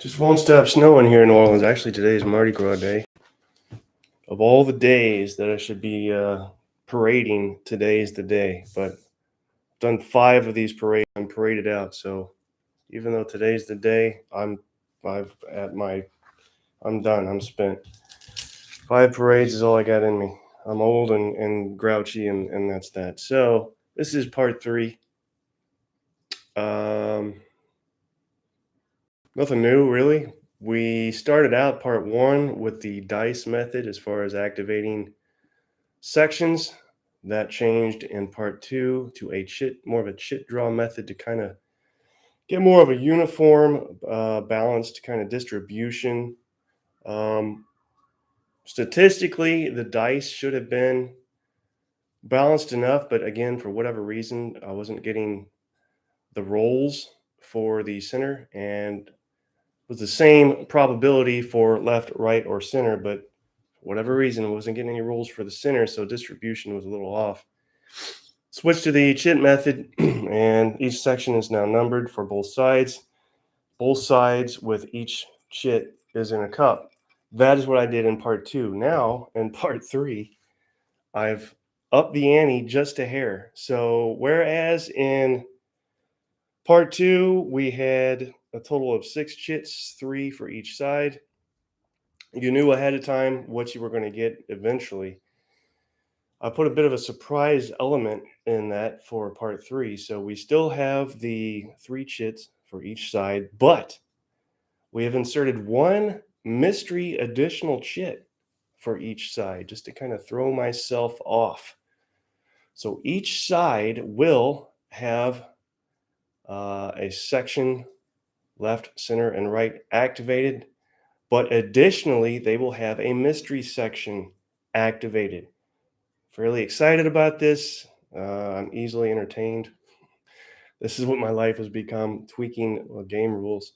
Just won't stop snowing here in New Orleans. Actually, today is Mardi Gras Day. Of all the days that I should be parading, today is the day. But I've done 5 of these parades. I'm paraded out. So even though today's the day, I'm done. I'm spent. 5 parades is all I got in me. I'm old and grouchy, and that's that. So this is part 3. Um, Nothing new, really. We started out part 1 with the dice method as far as activating sections. That changed in part 2 to more of a chit draw method to kind of get more of a uniform, balanced kind of distribution. Um, Statistically, the dice should have been balanced enough, but again, for whatever reason, I wasn't getting the rolls for the center, and was the same probability for left, right, or center, but for whatever reason, I wasn't getting any rolls for the center, so distribution was a little off. Switch to the chit method, and each section is now numbered for both sides. Both sides with each chit is in a cup. That is what I did in part 2. Now, in part 3, I've upped the ante just a hair. So, whereas in part 2, we had a total of 6 chits, 3 for each side. You knew ahead of time what you were going to get eventually. I put a bit of a surprise element in that for part 3. So we still have the 3 chits for each side, but we have inserted one mystery additional chit for each side just to kind of throw myself off. So each side will have a section left, center, and right activated, but additionally, they will have a mystery section activated. Fairly excited about this. I'm easily entertained. This is what my life has become, tweaking game rules.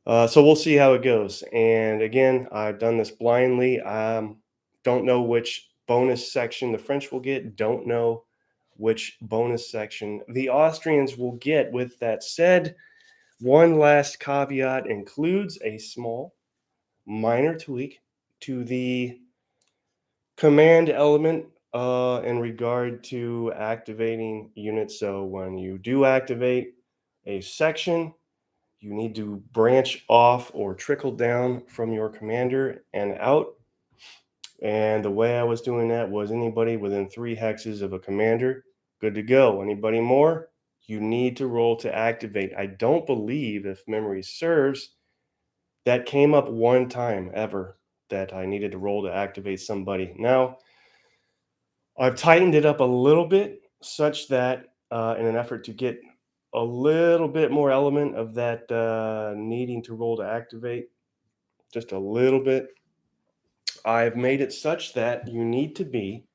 So we'll see how it goes. And again, I've done this blindly. Don't know which bonus section the French will get. Don't know which bonus section the Austrians will get. With that said, one last caveat includes a small, minor tweak to the command element in regard to activating units. So when you do activate a section, you need to branch off or trickle down from your commander and out. And the way I was doing that was anybody within 3 hexes of a commander, good to go. Anybody more, you need to roll to activate. I don't believe, if memory serves, that came up one time ever that I needed to roll to activate somebody. Now, I've tightened it up a little bit such that in an effort to get a little bit more element of that needing to roll to activate, just a little bit, I've made it such that you need to be,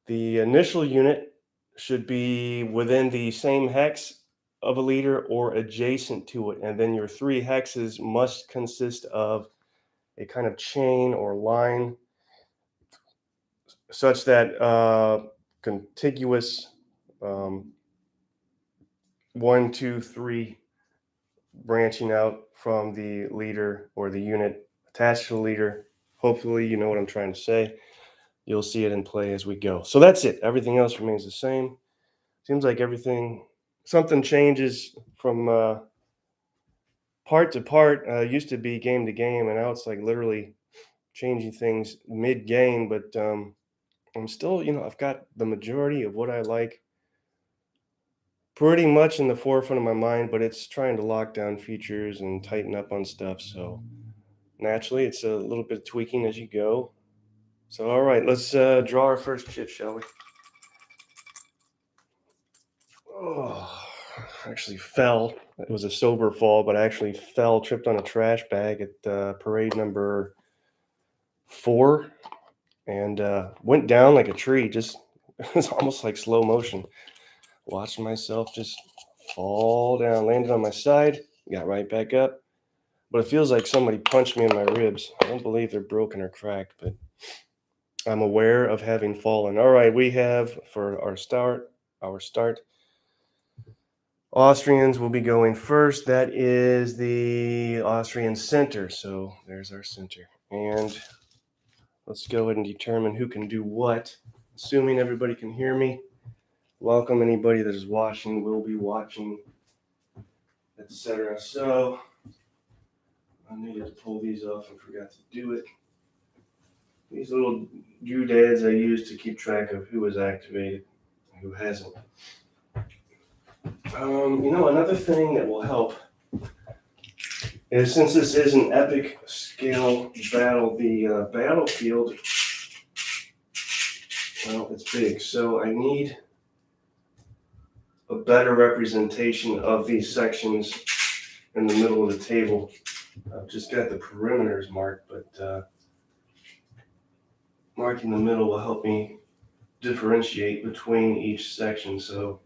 the initial unit should be within the same hex of a leader or adjacent to it. And then your 3 hexes must consist of a kind of chain or line such that contiguous 1, 2, 3 branching out from the leader or the unit attached to the leader. Hopefully, you know what I'm trying to say. You'll see it in play as we go. So that's it. Everything else remains the same. Seems like something changes from part to part. Used to be game to game, and now it's like literally changing things mid game. But I'm still, I've got the majority of what I like pretty much in the forefront of my mind, but it's trying to lock down features and tighten up on stuff. So naturally, it's a little bit of tweaking as you go. So, all right, let's draw our first chit, shall we? Oh, I actually fell. It was a sober fall, but I actually fell, tripped on a trash bag at parade number 4, and went down like a tree. Just it was almost like slow motion. Watching myself just fall down, landed on my side, got right back up. But it feels like somebody punched me in my ribs. I don't believe they're broken or cracked, but I'm aware of having fallen. All right, we have for our start Austrians will be going first. That is the Austrian center. So there's our center. And let's go ahead and determine who can do what. Assuming everybody can hear me. Welcome anybody that is watching, will be watching, etc. So I needed to pull these off and forgot to do it. These little doodads I use to keep track of who is activated and who hasn't. Another thing that will help is, since this is an epic scale battle, the battlefield, well, it's big, so I need a better representation of these sections in the middle of the table. I've just got the perimeters marked, but marking the middle will help me differentiate between each section. So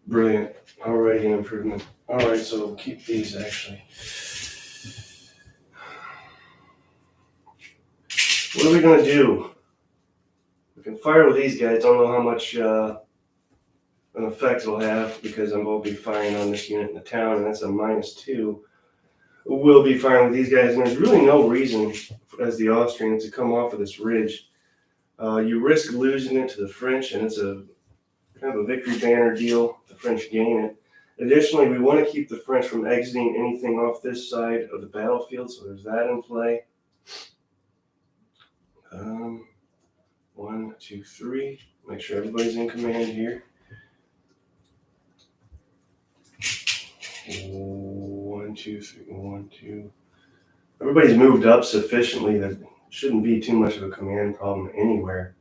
brilliant. Already an improvement. All right, so we'll keep these actually. What are we going to do? We can fire with these guys. Don't know how much an effect it'll have, because I'm going to be firing on this unit in the town, and that's a -2. We'll be firing with these guys, and there's really no reason as the Austrians to come off of this ridge. You risk losing it to the French, and it's a kind of a victory banner deal. The French gain it. Additionally, we want to keep the French from exiting anything off this side of the battlefield, so there's that in play. 1, 2, 3. Make sure everybody's in command here. 1, 2, 3. 1, 2. Everybody's moved up sufficiently that it shouldn't be too much of a command problem anywhere.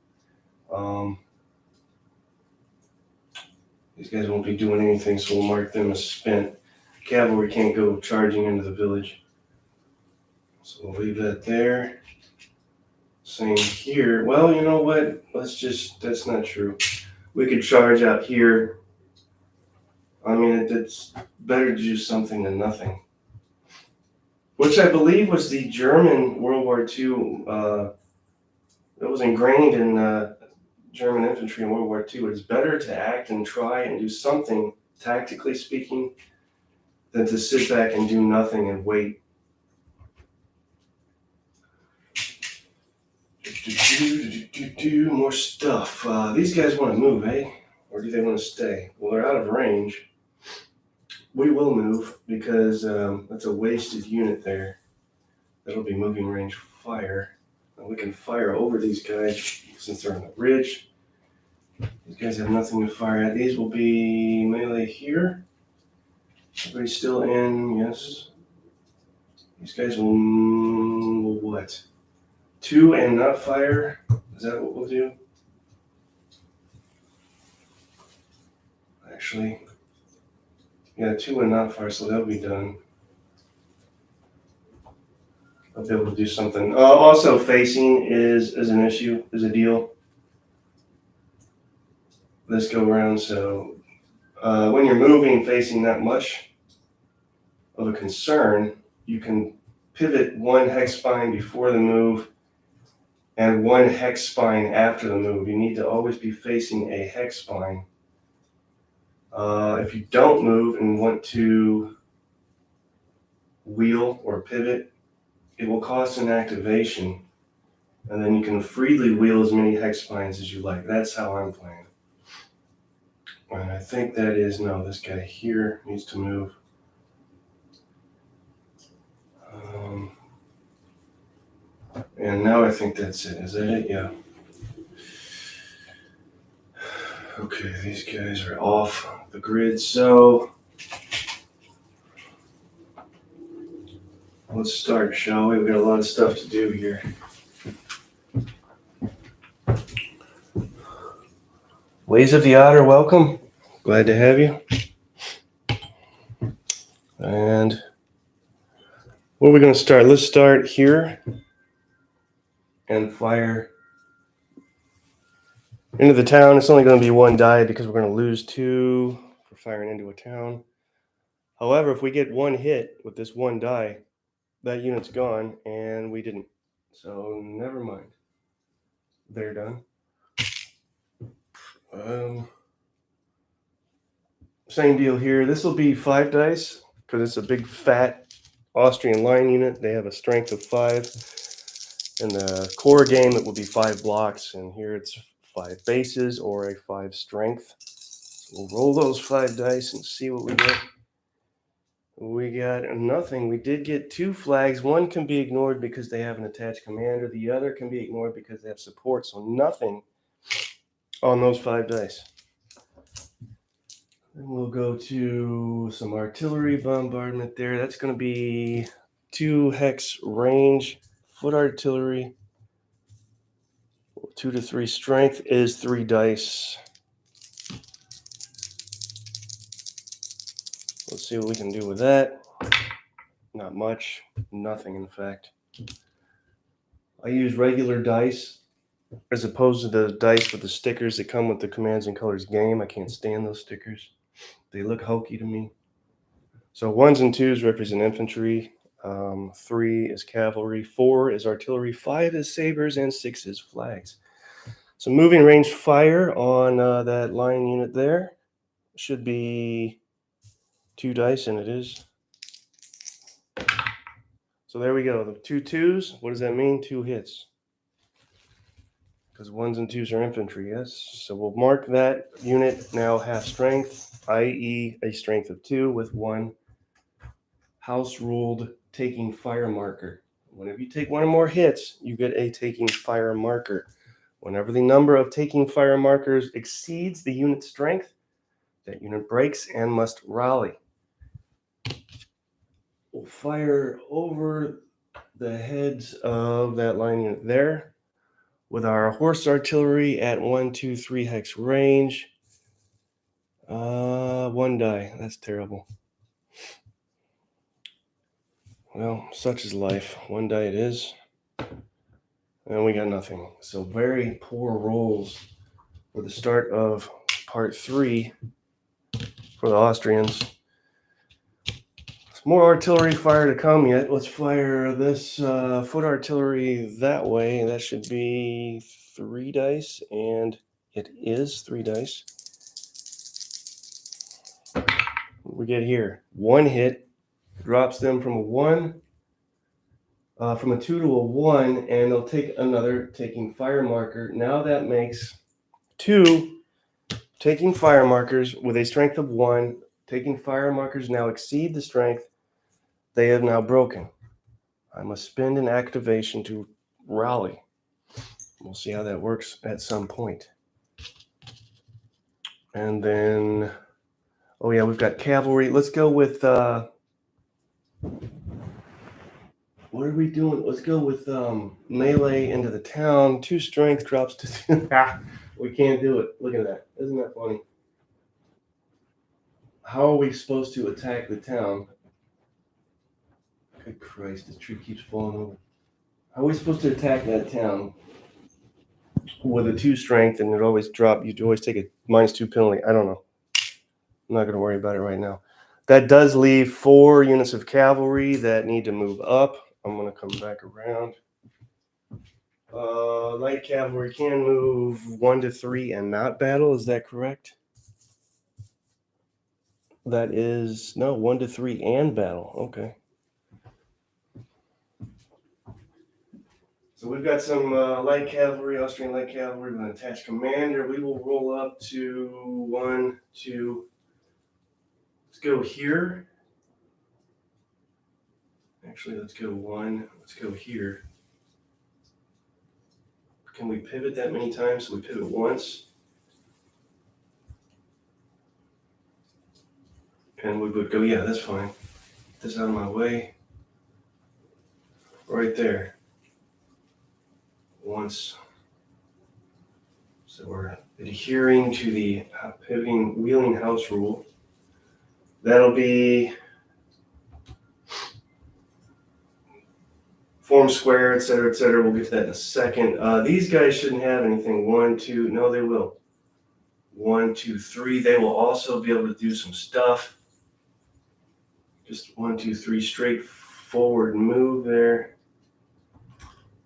These guys won't be doing anything, so we'll mark them as spent. Cavalry can't go charging into the village, so we'll leave that there. Same here. Well, you know what? That's not true. We could charge out here. I mean, it's better to do something than nothing. Which I believe was the German World War II. It was ingrained in German infantry in World War II. It's better to act and try and do something, tactically speaking, than to sit back and do nothing and wait. More stuff. These guys want to move, eh? Or do they want to stay? Well, they're out of range. We will move, because that's a wasted unit there. That'll be moving range fire. And we can fire over these guys since they're on the ridge. These guys have nothing to fire at. These will be melee here. Everybody's still in, yes. These guys will what? 2 and not fire? Is that what we'll do? Actually, yeah, 2 and not fire, so they'll be done. I'll be able to do something. Also, facing is an issue, is a deal. This go around, so when you're moving, facing not much of a concern, you can pivot 1 hex spine before the move and 1 hex spine after the move. You need to always be facing a hex spine. If you don't move and want to wheel or pivot, it will cost an activation, and then you can freely wheel as many hex spines as you like. That's how I'm playing. And I think that is, no, this guy here needs to move. And now I think that's it. Is that it? Yeah. Okay, these guys are off the grid, so let's start, shall we? We've got a lot of stuff to do here. Ways of the Otter, welcome. Glad to have you. And where are we going to start? Let's start here and fire into the town. It's only going to be 1 die because we're going to lose 2 for firing into a town. However, if we get 1 hit with this 1 die, that unit's gone, and we didn't. So never mind. They're done. Same deal here. This will be 5 dice because it's a big fat Austrian line unit. They have a strength of 5. In the core game, it will be 5 blocks, and here it's 5 bases or a 5 strength. So we'll roll those 5 dice and see what we get. We got nothing. We did get 2 flags. One can be ignored because they have an attached commander. The other can be ignored because they have support. So nothing on those 5 dice. Then we'll go to some artillery bombardment there. That's going to be 2 hex range. Foot artillery. 2 to 3 strength is 3 dice. Let's see what we can do with that. Not much. Nothing, in fact. I use regular dice as opposed to the dice with the stickers that come with the Commands and Colors game. I can't stand those stickers. They look hokey to me. So 1s and 2s represent infantry. 3 is cavalry. 4 is artillery. 5 is sabers. And 6 is flags. So moving range fire on that line unit there should be 2 dice, and it is. So there we go. The 2 2s. What does that mean? 2 hits. Because 1s and 2s are infantry, yes. So we'll mark that unit now half strength, i.e. a strength of 2 with 1 house ruled taking fire marker. Whenever you take 1 or more hits, you get a taking fire marker. Whenever the number of taking fire markers exceeds the unit's strength, that unit breaks and must rally. We'll fire over the heads of that line unit there with our horse artillery at 1, 2, 3 hex range. 1 die. That's terrible. Well, such is life. 1 die it is. And we got nothing. So very poor rolls for the start of part 3 for the Austrians. There's more artillery fire to come yet. Let's fire this foot artillery that way. That should be 3 dice, and it is 3 dice. What we get here? 1 hit drops them from a 1, from a 2 to a 1, and they'll take another taking fire marker. Now that makes 2 taking fire markers with a strength of 1. Taking fire markers now exceed the strength. They have now broken. I must spend an activation to rally. We'll see how that works at some point. And then, oh yeah, we've got cavalry. Let's go with, what are we doing? Let's go with melee into the town. 2 strength drops to 2. We can't do it. Look at that. Isn't that funny? How are we supposed to attack the town? Good Christ, the tree keeps falling over. How are we supposed to attack that town with a 2 strength and it always drop? You'd always take a -2 penalty. I don't know. I'm not going to worry about it right now. That does leave 4 units of cavalry that need to move up. I'm going to come back around. Light cavalry can move 1 to 3 and not battle. Is that correct? That is, no, 1 to 3 and battle. Okay. So we've got some light cavalry, Austrian light cavalry with an attached commander. We will roll up to 1, 2. Let's go here. Actually, let's go 1. Let's go here. Can we pivot that many times? So we pivot once. And we would go, yeah, that's fine. Get this out of my way. Right there. Once. So we're adhering to the pivoting wheeling house rule. That'll be form square, etc., etc. We'll get to that in a second. These guys shouldn't have anything. 1, 2. No, they will. 1, 2, 3. They will also be able to do some stuff. Just 1, 2, 3 straight forward move there.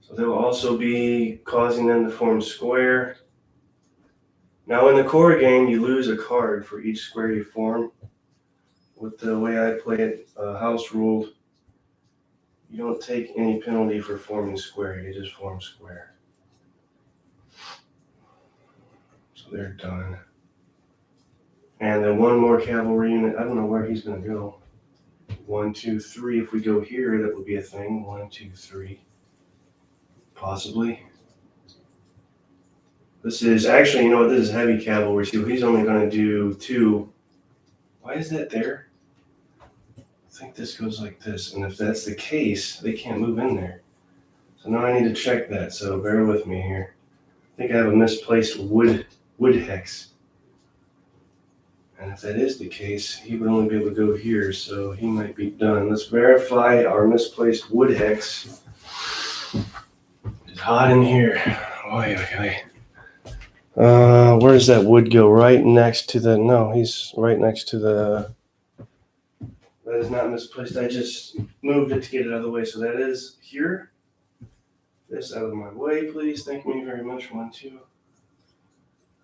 So they will also be causing them to form square. Now in the core game, you lose a card for each square you form. With the way I play it, house ruled, you don't take any penalty for forming square, you just form square. So they're done. And then one more cavalry unit, I don't know where he's going to go. 1, 2, 3. If we go here, that would be a thing. 1, 2, 3. Possibly. This is actually, you know what? This is heavy cavalry. So he's only going to do 2. Why is that there? I think this goes like this. And if that's the case, they can't move in there. So now I need to check that. So bear with me here. I think I have a misplaced wood hex. And if that is the case, he would only be able to go here, so he might be done. Let's verify our misplaced wood hex. It's hot in here. Oy, oy, oy. Where does that wood go? Right next to the, no, he's right next to the, that is not misplaced. I just moved it to get it out of the way. So that is here. This out of my way, please. Thank you very much. 1, 2.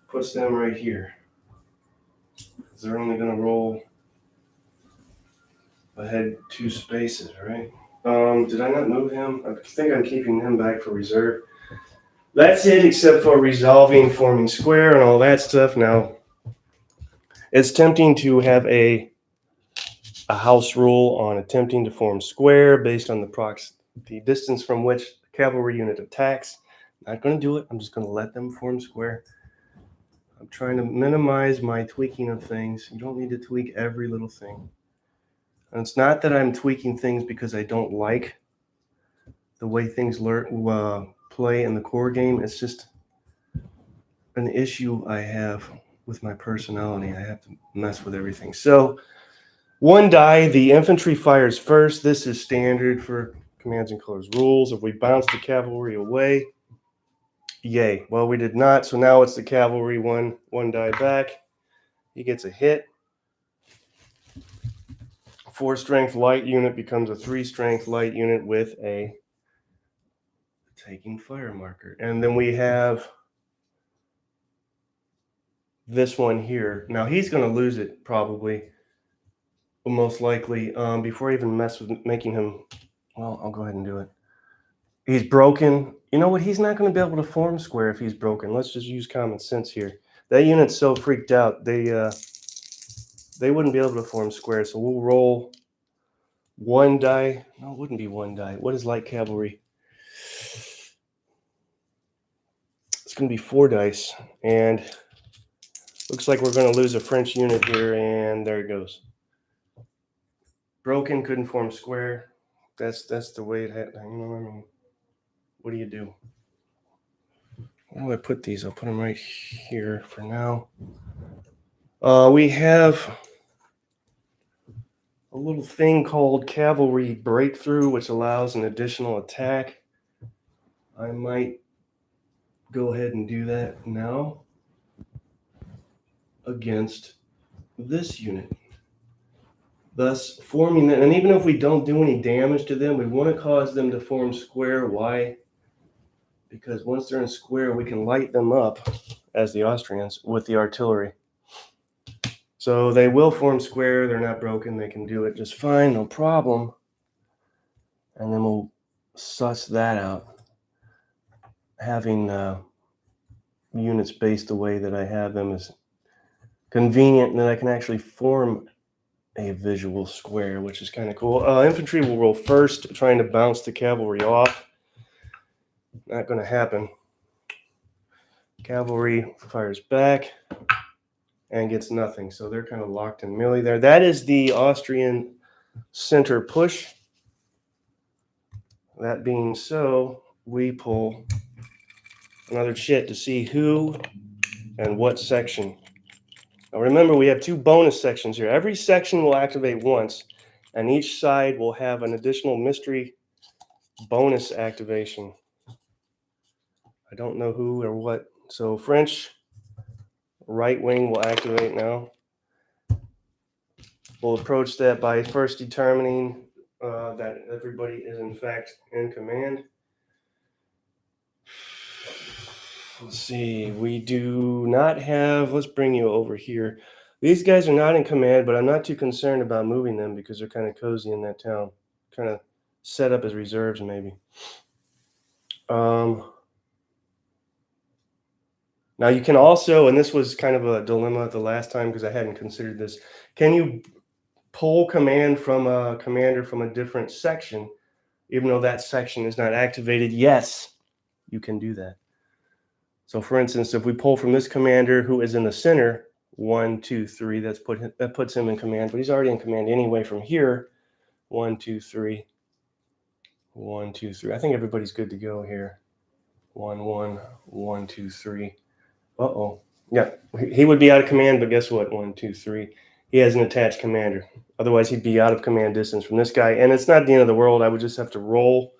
Puts them right here. They're only going to roll ahead 2 spaces, right? Did I not move him? I think I'm keeping him back for reserve. That's it, except for resolving, forming square, and all that stuff. Now, it's tempting to have a house rule on attempting to form square based on the distance from which the cavalry unit attacks. Not going to do it. I'm just going to let them form square. I'm trying to minimize my tweaking of things. You don't need to tweak every little thing. And it's not that I'm tweaking things because I don't like the way things play in the core game. It's just an issue I have with my personality. I have to mess with everything. So 1 die, the infantry fires first. This is standard for Commands and Colors rules. If we bounce the cavalry away, yay. Well, we did not. So now it's the cavalry, one die back. He gets a hit. 4 strength light unit becomes a 3 strength light unit with a taking fire marker. And then we have this one here. Now he's going to lose it probably, most likely, before I even mess with making him. Well, I'll go ahead and do it. He's broken. You know what? He's not going to be able to form square if he's broken. Let's just use common sense here. That unit's so freaked out. They wouldn't be able to form square. So we'll roll 1 die. No, it wouldn't be 1 die. What is light cavalry? It's going to be 4 dice. And looks like we're going to lose a French unit here. And there it goes. Broken, couldn't form square. That's the way it had. You know, I mean, what do you do? Where do I put these? I'll put them right here for now. We have a little thing called Cavalry Breakthrough, which allows an additional attack. I might go ahead and do that now against this unit. Thus forming that, and even if we don't do any damage to them, we want to cause them to form square. Why? Because once they're in square, we can light them up, as the Austrians, with the artillery. So they will form square. They're not broken. They can do it just fine, no problem. And then we'll suss that out. Having units based the way that I have them is convenient, and then I can actually form a visual square, which is kind of cool. Infantry will roll first, trying to bounce the cavalry off. Not going to happen. Cavalry fires back and gets nothing, so they're kind of locked in melee there. That is the Austrian center push. That being so, we pull another chit to see who and what section. Now remember, we have 2 bonus sections here. Every section will activate once, and each side will have an additional mystery bonus activation. I don't know who or what. So French right wing will activate now. We'll approach that by first determining that everybody is in fact in command. Let's see. We do not have. Let's bring you over here. These guys are not in command, but I'm not too concerned about moving them because they're kind of cozy in that town. Kind of set up as reserves, maybe. Um, Now you can also, and this was kind of a dilemma the last time because I hadn't considered this. Can you pull command from a commander from a different section, even though that section is not activated? Yes, you can do that. So, for instance, if we pull from this commander who is in the center, 1, 2, 3, that puts him in command, but he's already in command anyway. From here, 1, 2, 3, 1, 2, 3. I think everybody's good to go here. 1, 1, 1, 2, 3. Uh-oh. Yeah, he would be out of command, but guess what? 1, 2, 3. He has an attached commander. Otherwise, he'd be out of command distance from this guy. And it's not the end of the world. I would just have to roll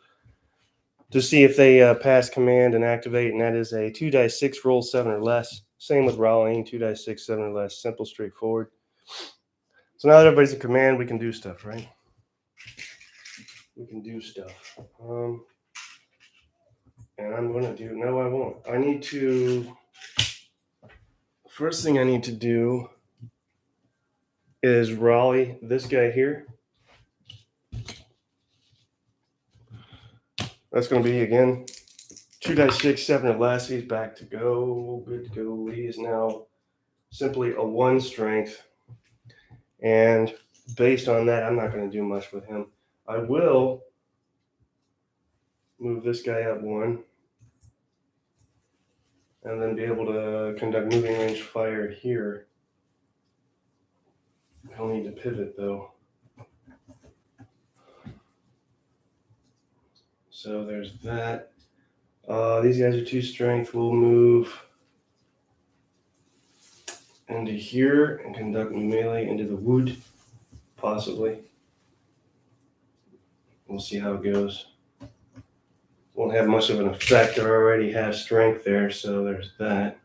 to see if they pass command and activate, and that is a 2 dice 6, roll 7 or less. Same with rallying, 2 dice 6, 7 or less. Simple, straightforward. So now that everybody's in command, we can do stuff, right? We can do stuff. And I'm going to do, no, I won't. I need to, first thing I need to do is rally this guy here. That's going to be, again, 2 dice 6, 7 or less. He's back to go. Good to go. He is now simply a 1 strength. And based on that, I'm not going to do much with him. I will move this guy up 1. And then be able to conduct moving range fire here. He'll need to pivot, though. So there's that. These guys are 2 strength. We'll move into here and conduct melee into the wood, possibly. We'll see how it goes. Won't have much of an effect. I already have strength there, so there's that.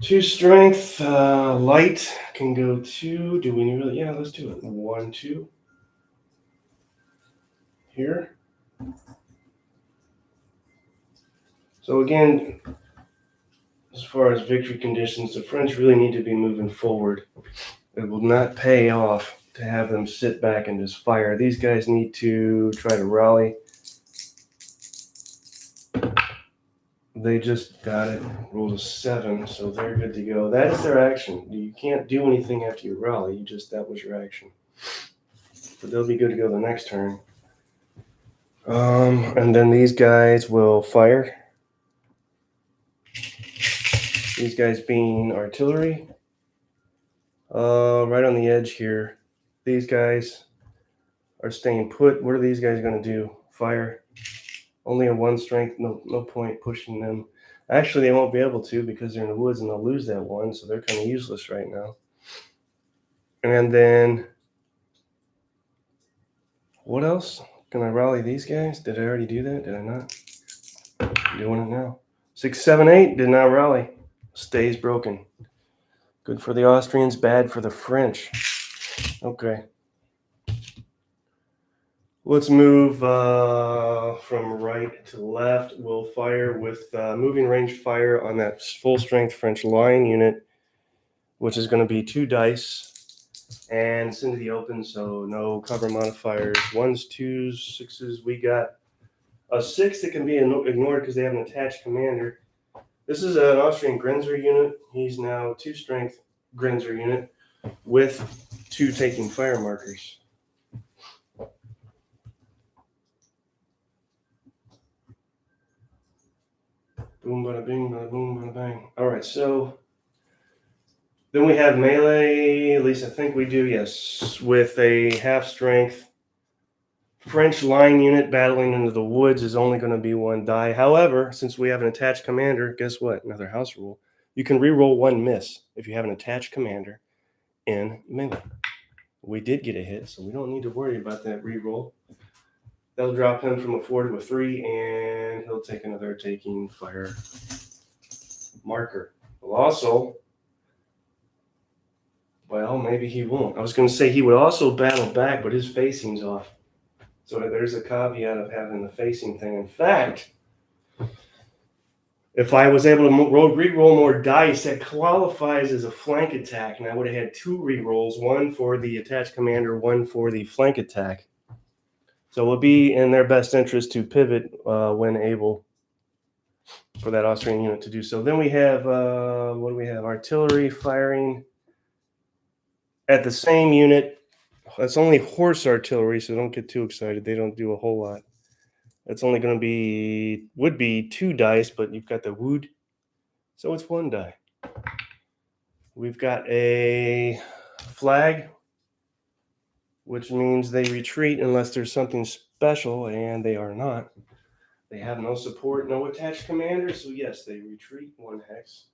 2 strength. Light can go 2. Do we really? Yeah, let's do it. 1, 2. Here. So again, as far as victory conditions, the French really need to be moving forward. It will not pay off to have them sit back and just fire. These guys need to try to rally. They just got it. Rolled a 7, so they're good to go. That is their action. You can't do anything after you rally. That was your action. But they'll be good to go the next turn. And then these guys will fire. These guys being artillery. Right on the edge here. These guys are staying put. What are these guys going to do? Fire. Only a 1 strength. No point pushing them. Actually, they won't be able to because they're in the woods and they'll lose that 1, so they're kind of useless right now. And then, what else? Can I rally these guys? Did I already do that? Did I not? I'm doing it now. 6, 7, 8. Did not rally. Stays broken. Good for the Austrians, bad for the French. Okay. Let's move from right to left. We'll fire with moving range fire on that full strength French line unit, which is going to be 2 dice. And it's into the open, so no cover modifiers. 1s, 2s, 6s. We got a 6 that can be ignored because they have an attached commander. This is an Austrian Grenzer unit. He's now 2 strength Grenzer unit with 2 taking fire markers. Boom, bada bing, bada boom, bada bang. All right, so then we have melee, at least I think we do, yes, with a half strength. French line unit battling into the woods is only going to be 1 die. However, since we have an attached commander, guess what? Another house rule. You can reroll 1 miss if you have an attached commander in melee. We did get a hit, so we don't need to worry about that reroll. That'll drop him from a 4 to a 3, and he'll take another taking fire marker. Well, also, well, maybe he won't. I was going to say he would also battle back, but his facing's off. So there's a caveat of having the facing thing. In fact, If I was able to re-roll more dice, that qualifies as a flank attack, and I would have had 2 re-rolls, one for the attached commander, one for the flank attack. So it would be in their best interest to pivot when able for that Austrian unit to do so. Then we have, what do we have? Artillery firing at the same unit. That's only horse artillery, so don't get too excited. They don't do a whole lot. That's only going to be, would be 2 dice, but you've got the wood, so it's 1 die. We've got a flag, which means they retreat unless there's something special, and they are not. They have no support, no attached commander, so yes, they retreat 1 hex.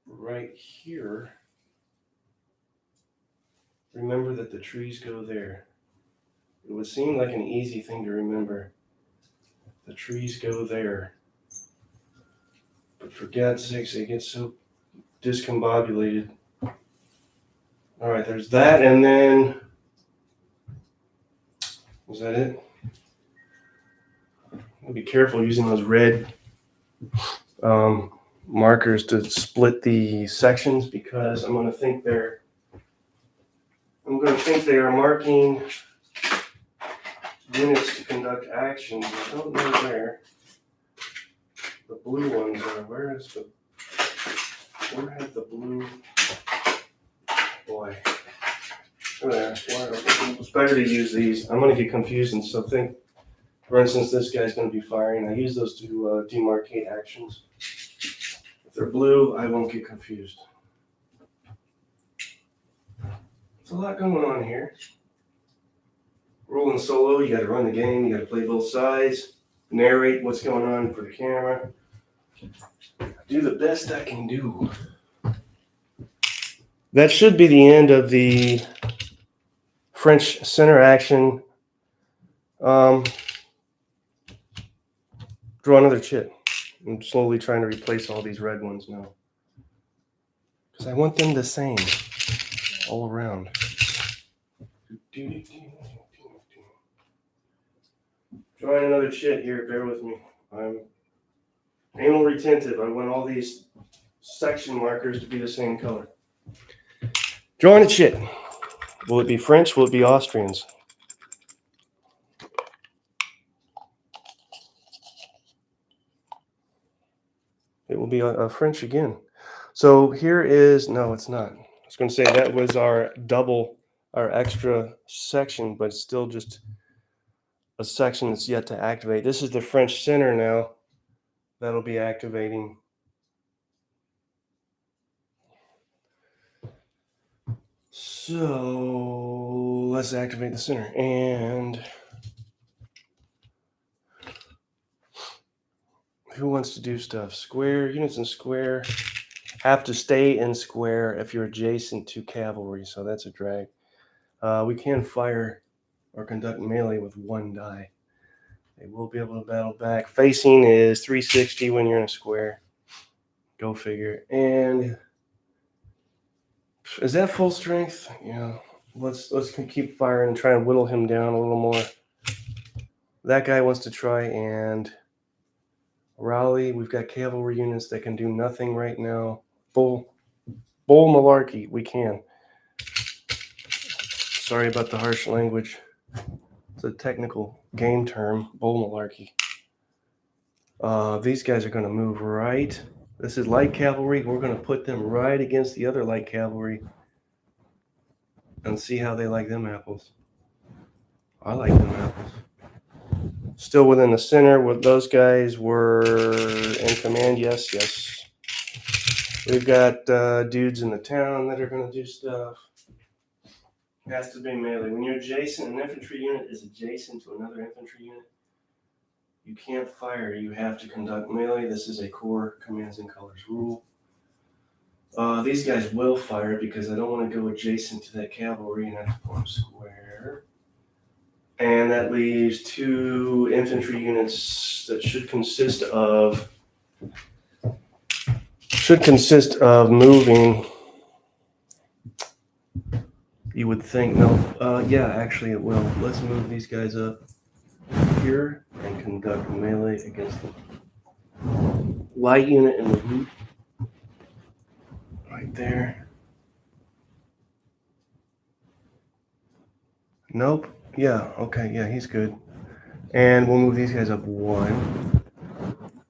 Right here, remember that the trees go there. It would seem like an easy thing to remember. The trees go there. But for God's sakes, they get so discombobulated. All right, there's that, and then, was that it? I'll be careful using those red markers to split the sections, because I'm going to think they are marking units to conduct actions. I don't know where the blue ones are. Where have the blue? Boy. There. It's better to use these. I'm going to get confused and so think, for instance, this guy's going to be firing. I use those to demarcate actions. If they're blue, I won't get confused. There's a lot going on here. Rolling solo, you got to run the game, you got to play both sides, narrate what's going on for the camera. Do the best I can do. That should be the end of the French center action. Draw another chit. I'm slowly trying to replace all these red ones now, because I want them the same all around. Drawing another chit here, bear with me. I'm anal retentive. I want all these section markers to be the same color. Drawing a chit. Will it be French? Will it be Austrians? It will be French again. So here is, no, it's not. I was going to say that was our extra section, but it's still just a section that's yet to activate. This is the French center now. That'll be activating. So let's activate the center. And who wants to do stuff? Square, units in square have to stay in square if you're adjacent to cavalry, so that's a drag. We can fire or conduct melee with 1 die. They will be able to battle back. Facing is 360 when you're in a square. Go figure. And is that full strength? Yeah. Let's keep firing and try and whittle him down a little more. That guy wants to try and rally. We've got cavalry units that can do nothing right now. Bull malarkey. We can. Sorry about the harsh language. It's a technical game term. Bull malarkey. These guys are going to move right. This is light cavalry. We're going to put them right against the other light cavalry and see how they like them apples. I like them apples. Still within the center, with those guys were in command. Yes. We've got dudes in the town that are going to do stuff. It has to be melee. When you're adjacent, an infantry unit is adjacent to another infantry unit. You can't fire. You have to conduct melee. This is a core commands and colors rule. These guys will fire because I don't want to go adjacent to that cavalry and have to form square. And that leaves 2 infantry units that should consist of moving. You would think, no, yeah, actually it will. Let's move these guys up here and conduct melee against them. light unit in the root. Right there. Nope. Yeah, okay, yeah, he's good. And we'll move these guys up 1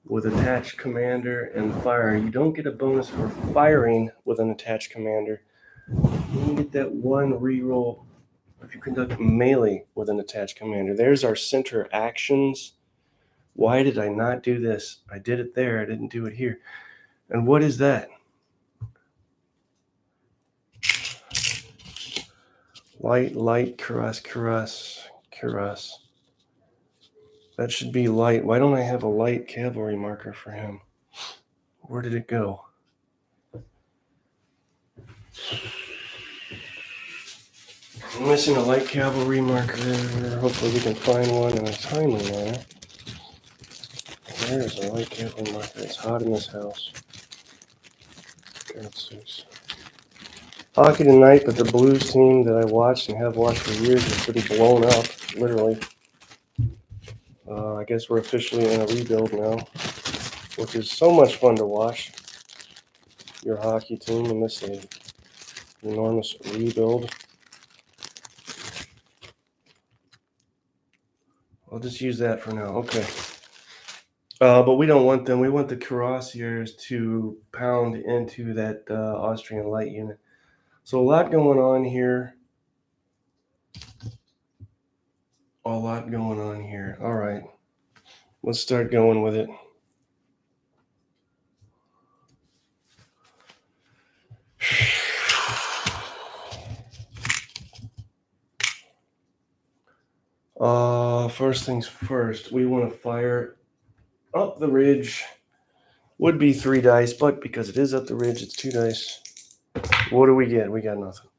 with attached commander and fire. You don't get a bonus for firing with an attached commander. You get that 1 reroll if you conduct melee with an attached commander. There's our center actions. Why did I not do this? I did it there. I didn't do it here. And what is that? Light, cuirass. That should be light. Why don't I have a light cavalry marker for him? Where did it go? I'm missing a light cavalry marker. Hopefully we can find one in a timely manner. There's a light cavalry marker. It's hot in this house. God sakes. Hockey tonight, but the Blues team that I watched and have watched for years is pretty blown up, literally. I guess we're officially in a rebuild now, which is so much fun to watch. Your hockey team in this enormous rebuild. I'll just use that for now. Okay. But we don't want them. We want the cuirassiers to pound into that Austrian light unit. So a lot going on here. All right. Let's start going with it. First things first, we want to fire up the ridge. Would be 3 dice, but because it is up the ridge, it's 2 dice. What do we get? We got nothing.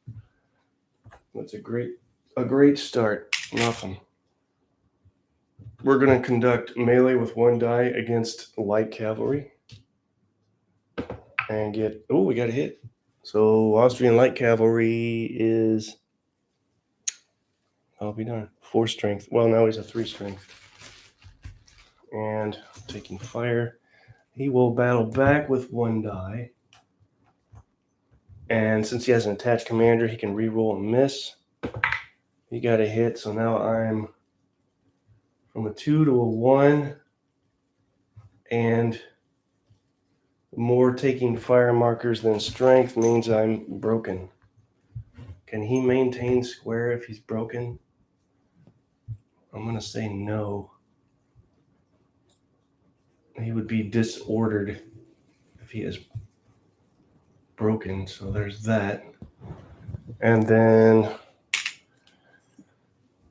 That's a great start. Nothing. We're going to conduct melee with 1 die against light cavalry. And get, we got a hit. So Austrian light cavalry is, I'll be darned, 4 strength. Well, now he's a 3 strength. And taking fire. He will battle back with 1 die. And since he has an attached commander, he can reroll and miss. He got a hit, so now I'm from a 2 to a 1. And more taking fire markers than strength means I'm broken. Can he maintain square if he's broken? I'm going to say no. He would be disordered if he is broken, so there's that. And then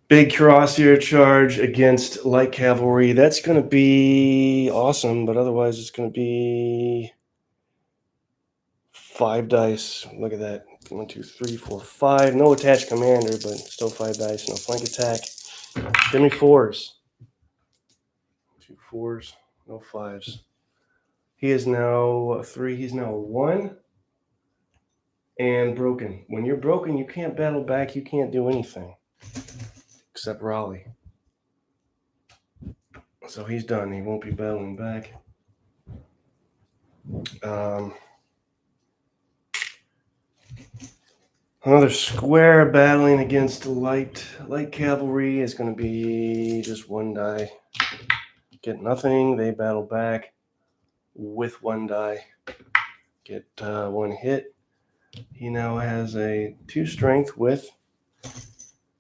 big cuirassier charge against light cavalry. That's going to be awesome, but otherwise it's going to be 5 dice. Look at that. 1, 2, 3, 4, 5. No attached commander, but still 5 dice. No flank attack. Give me 4s. 2 4s. No 5s. He is now a 3. He's now a 1. And broken. When you're broken, you can't battle back. You can't do anything. Except Raleigh. So he's done. He won't be battling back. Another square battling against light cavalry is going to be just 1 die. Get nothing. They battle back with 1 die. Get 1 hit. He now has a 2 strength with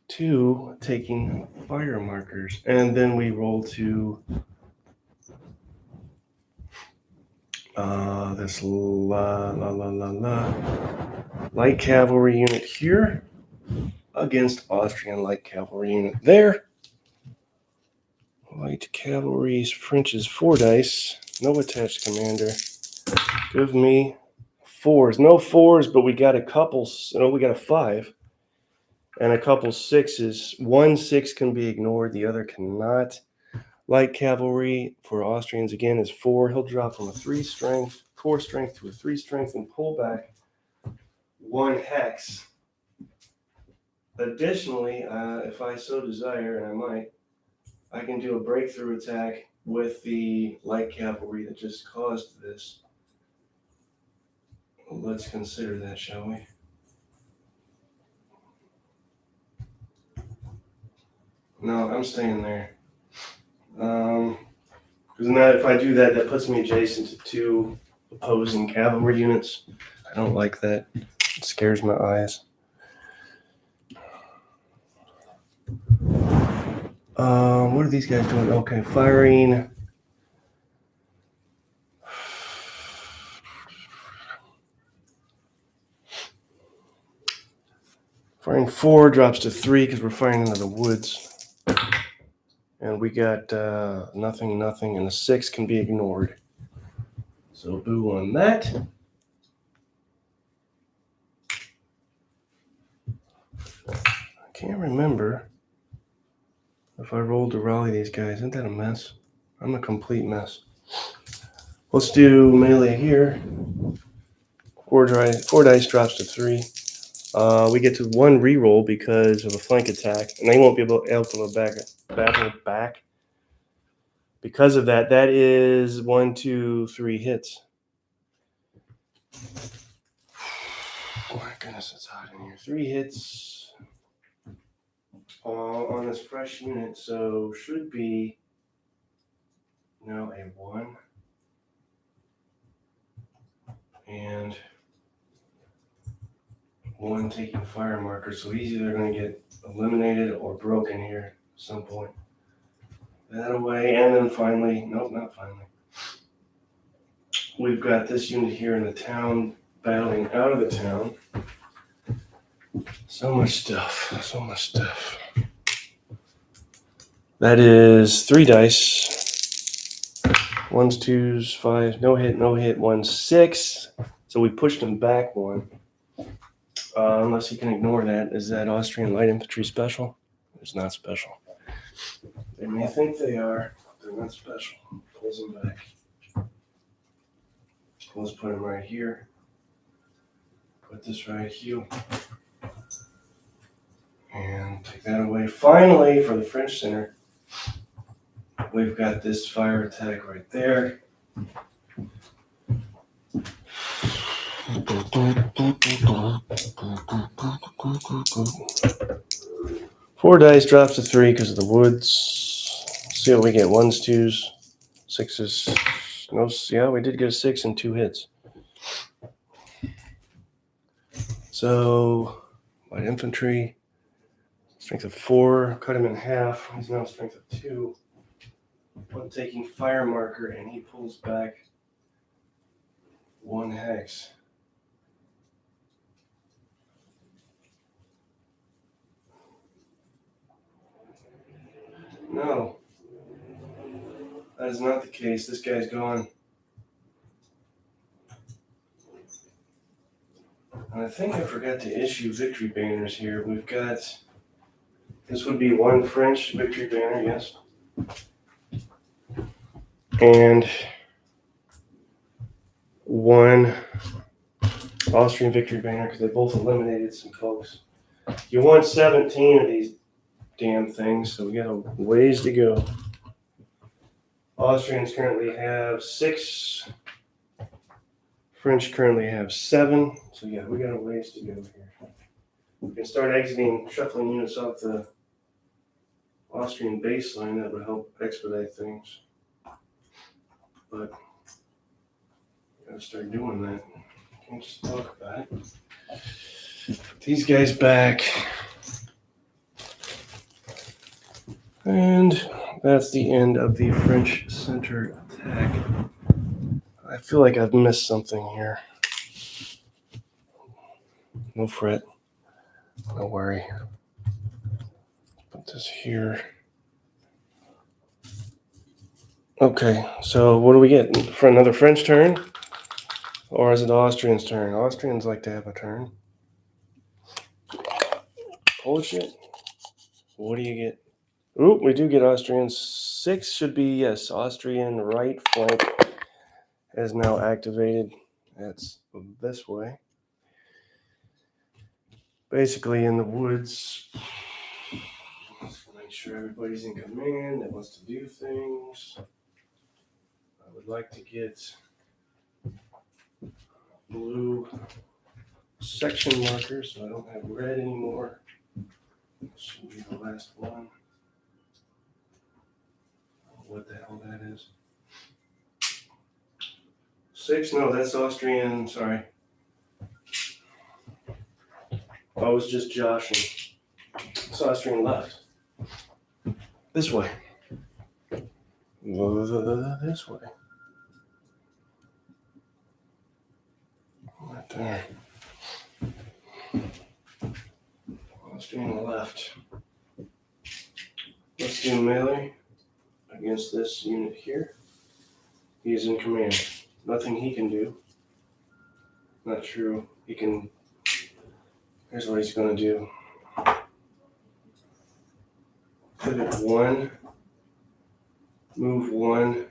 2 taking fire markers. And then we roll to this light cavalry unit here against Austrian light cavalry unit there. Light cavalry's French is 4 dice. No attached commander. Give me 4s. No 4s, but we got a couple. No, we got a 5 and a couple 6s. 1 6 can be ignored. The other cannot. Light cavalry for Austrians again is 4. He'll drop from a 3 strength, 4 strength to a 3 strength and pull back 1 hex. Additionally, if I so desire, and I might, I can do a breakthrough attack with the light cavalry that just caused this. Let's consider that, shall we? No, I'm staying there. Because now if I do that, that puts me adjacent to two opposing cavalry units. I don't like that. It scares my eyes. What are these guys doing? Okay, firing. Firing 4 drops to 3 because we're firing into the woods. And we got nothing, and a 6 can be ignored. So boo on that. I can't remember if I rolled to rally these guys. Isn't that a mess? I'm a complete mess. Let's do melee here. 4 dice drops to 3. We get to 1 reroll because of a flank attack, and they won't be able to battle back. Because of that, that is 1, 2, 3 hits. Oh my goodness, it's hot in here. 3 hits on this fresh unit, so should be now a 1 and 1 taking fire marker. So he's either going to get eliminated or broken here at some point. That away, and then finally, nope, not finally. We've got this unit here in the town battling out of the town. So much stuff. That is 3 dice. 1s, 2s, 5s, no hit, 1, 6. So we pushed him back 1. Unless he can ignore that. Is that Austrian light infantry special? It's not special. They may think they are, but they're not special. Pulls them back. Let's put him right here. Put this right here. And take that away. Finally, for the French center, we've got this fire attack right there. Four dice drops to 3 because of the woods. See what we get. 1s, 2s, 6s. No, yeah, we did get a 6 and 2 hits. So, light infantry, strength of 4, cut him in half. He's now strength of 2. I'm taking fire marker, and he pulls back 1 hex. No, that is not the case. This guy's gone. And I think I forgot to issue victory banners here. We've got, this would be 1 French victory banner, yes. And 1 Austrian victory banner because they both eliminated some folks. You want 17 of these damn things, so we got a ways to go. Austrians currently have 6. French currently have 7. So yeah, we got a ways to go here. We can start exiting, shuffling units off the Austrian baseline. That would help expedite things. But gotta start doing that. Can't just talk about it. Put these guys back. And that's the end of the French center attack. I feel like I've missed something here. No fret. No worry. Put this here. Okay, so what do we get? For another French turn? Or is it the Austrians' turn? Austrians like to have a turn. Holy shit. What do you get? Ooh, we do get Austrians. 6 should be, yes, Austrian right flank is now activated. That's this way. Basically in the woods. Let's make sure everybody's in command that wants to do things. would like to get blue section markers so I don't have red anymore. This should be the last one. What the hell that is. 6, no, that's Austrian, sorry. I was just joshing. It's Austrian left. This way. This way. Right there. Austrian left. Let's do melee against this unit here. He's in command. Nothing he can do. Not true. He can. Here's what he's going to do. Pivot 1, move 1,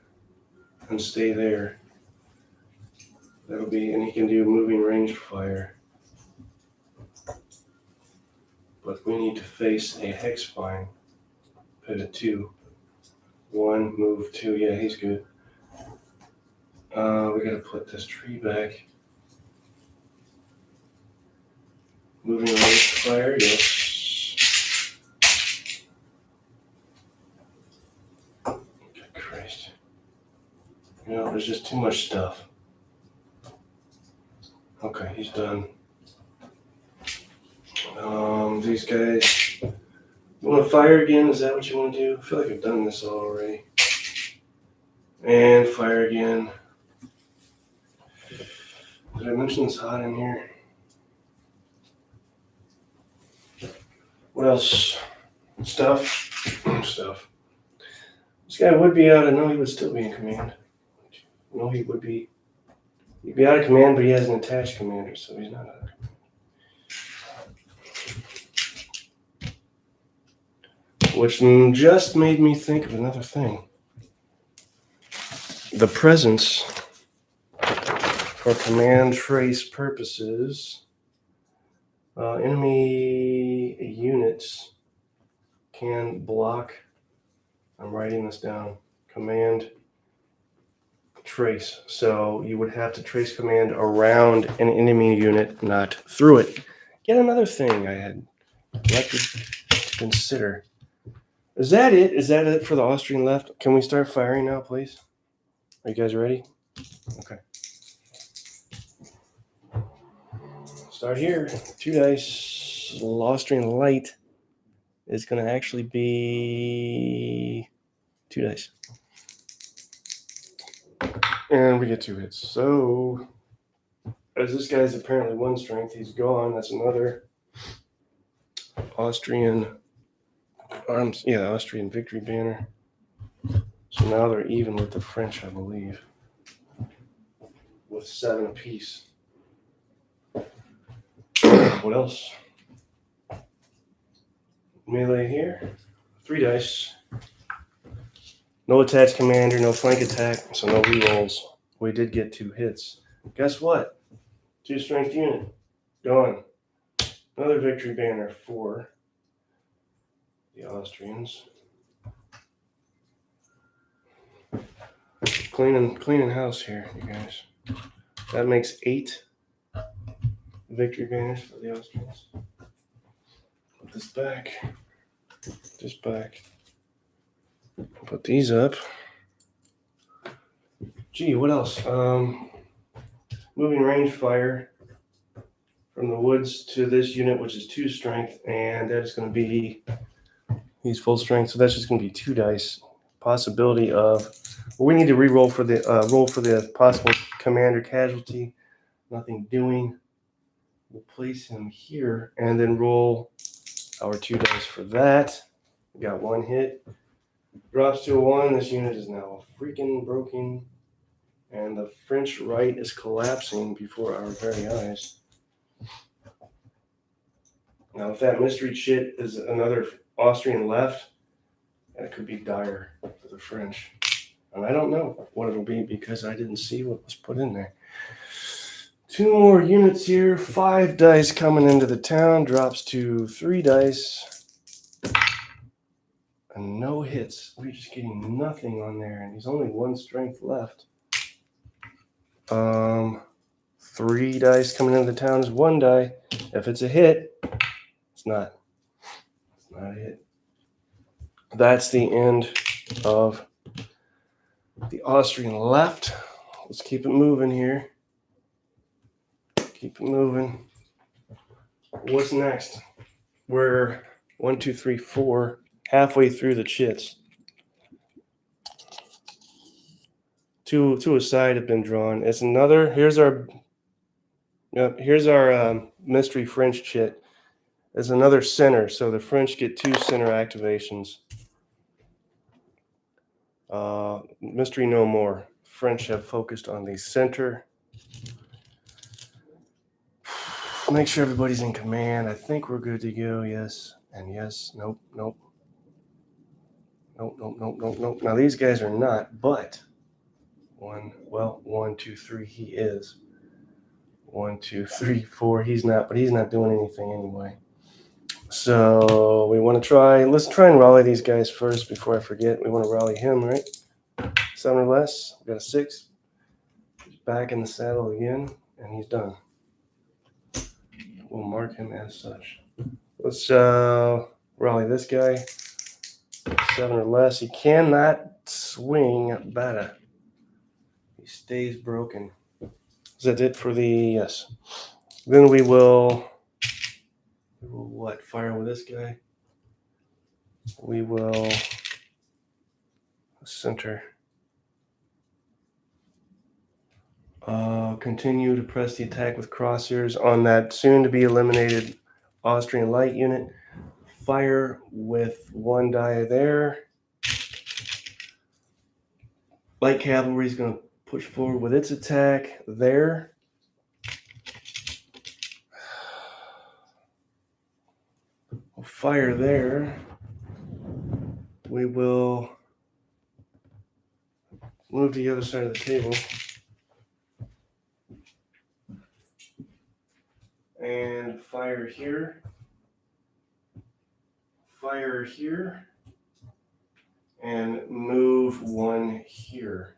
and stay there. That'll be, and he can do moving range fire. But we need to face a hex spine. Pivot 2, 1, move 2. Yeah, he's good. We gotta put this tree back. Moving range fire, yes. Good Christ. You know, there's just too much stuff. Okay, he's done. These guys. You want to fire again? Is that what you want to do? I feel like I've done this already. And fire again. Did I mention it's hot in here? What else? Stuff. This guy would be out. I know he would still be in command. No, he would be. He'd be out of command, but he has an attached commander, so he's not out of command. Which just made me think of another thing. The presence for command trace purposes, enemy units can block. I'm writing this down. Command trace. So you would have to trace command around an enemy unit, not through it. Yet another thing I had neglected to consider. Is that it? Is that it for the Austrian left? Can we start firing now, please? Are you guys ready? Okay. Start here. 2 dice. Austrian light is going to actually be 2 dice. And we get 2 hits. So, as this guy's apparently 1 strength, he's gone. That's another Austrian arms. Yeah, Austrian victory banner. So now they're even with the French, I believe, with 7 apiece. What else? Melee here. 3 dice. No attached commander, no flank attack, so no rerolls. We did get 2 hits. Guess what? 2 strength unit. Gone. Another victory banner for the Austrians. Cleaning house here, you guys. That makes 8 victory banners for the Austrians. Put this back. This back. Put these up. Gee, what else? Moving range fire from the woods to this unit, which is 2 strength, and that is going to be, he's full strength, so that's just going to be 2 dice. Possibility of, well, we need to re-roll for the roll for the possible commander casualty. Nothing doing. We'll place him here and then roll our 2 dice for that. We got 1 hit. Drops to a 1. This unit is now freaking broken. And the French right is collapsing before our very eyes. Now, if that mystery shit is another Austrian left, that could be dire for the French. And I don't know what it'll be because I didn't see what was put in there. 2 more units here. 5 dice coming into the town. Drops to 3 dice. And no hits. We're just getting nothing on there. And he's only 1 strength left. 3 dice coming into the town is 1 die. If it's a hit, it's not. It's not a hit. That's the end of the Austrian left. Let's keep it moving here. Keep it moving. What's next? We're 1, 2, 3, 4, halfway through the chits. Two aside have been drawn. It's another. Here's our mystery French chit. It's another center. So the French get 2 center activations. Mystery no more. French have focused on the center. Make sure everybody's in command. I think we're good to go. Yes and yes. Nope. Nope. Nope. Nope. Nope. Nope. Nope. Now these guys are not, but 1, 2, 3. He is. 1, 2, 3, 4. He's not, but he's not doing anything anyway. So we want to try. Let's try and rally these guys first before I forget. We want to rally him, right? 7 or less. We got a 6. He's back in the saddle again, and he's done. We'll mark him as such. Let's rally this guy. 7 or less. He cannot swing better. He stays broken. Is that it for the yes? Then we will what? Fire with this guy. We will center. Continue to press the attack with crosshairs on that soon to be eliminated Austrian light unit. Fire with 1 die there. Light cavalry is going to push forward with its attack there. We'll fire there. We will move to the other side of the table. And fire here. Fire here. And move 1 here.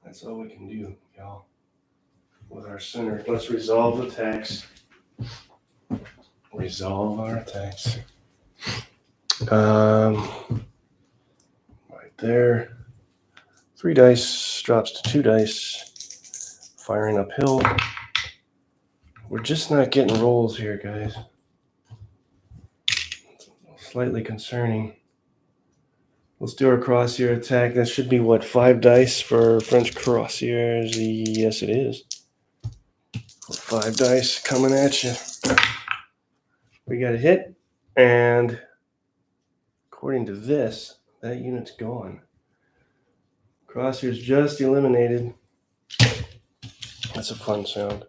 That's all we can do, y'all. With our center. Let's resolve attacks. Resolve our attacks. Right there. 3 dice drops to 2 dice. Firing uphill. We're just not getting rolls here, guys. Slightly concerning. Let's do our crosshair attack. That should be what, 5 dice for French crosshairs? Yes, it is. 5 dice coming at you. We got a hit, and according to this, that unit's gone. Crosshairs just eliminated. That's a fun sound.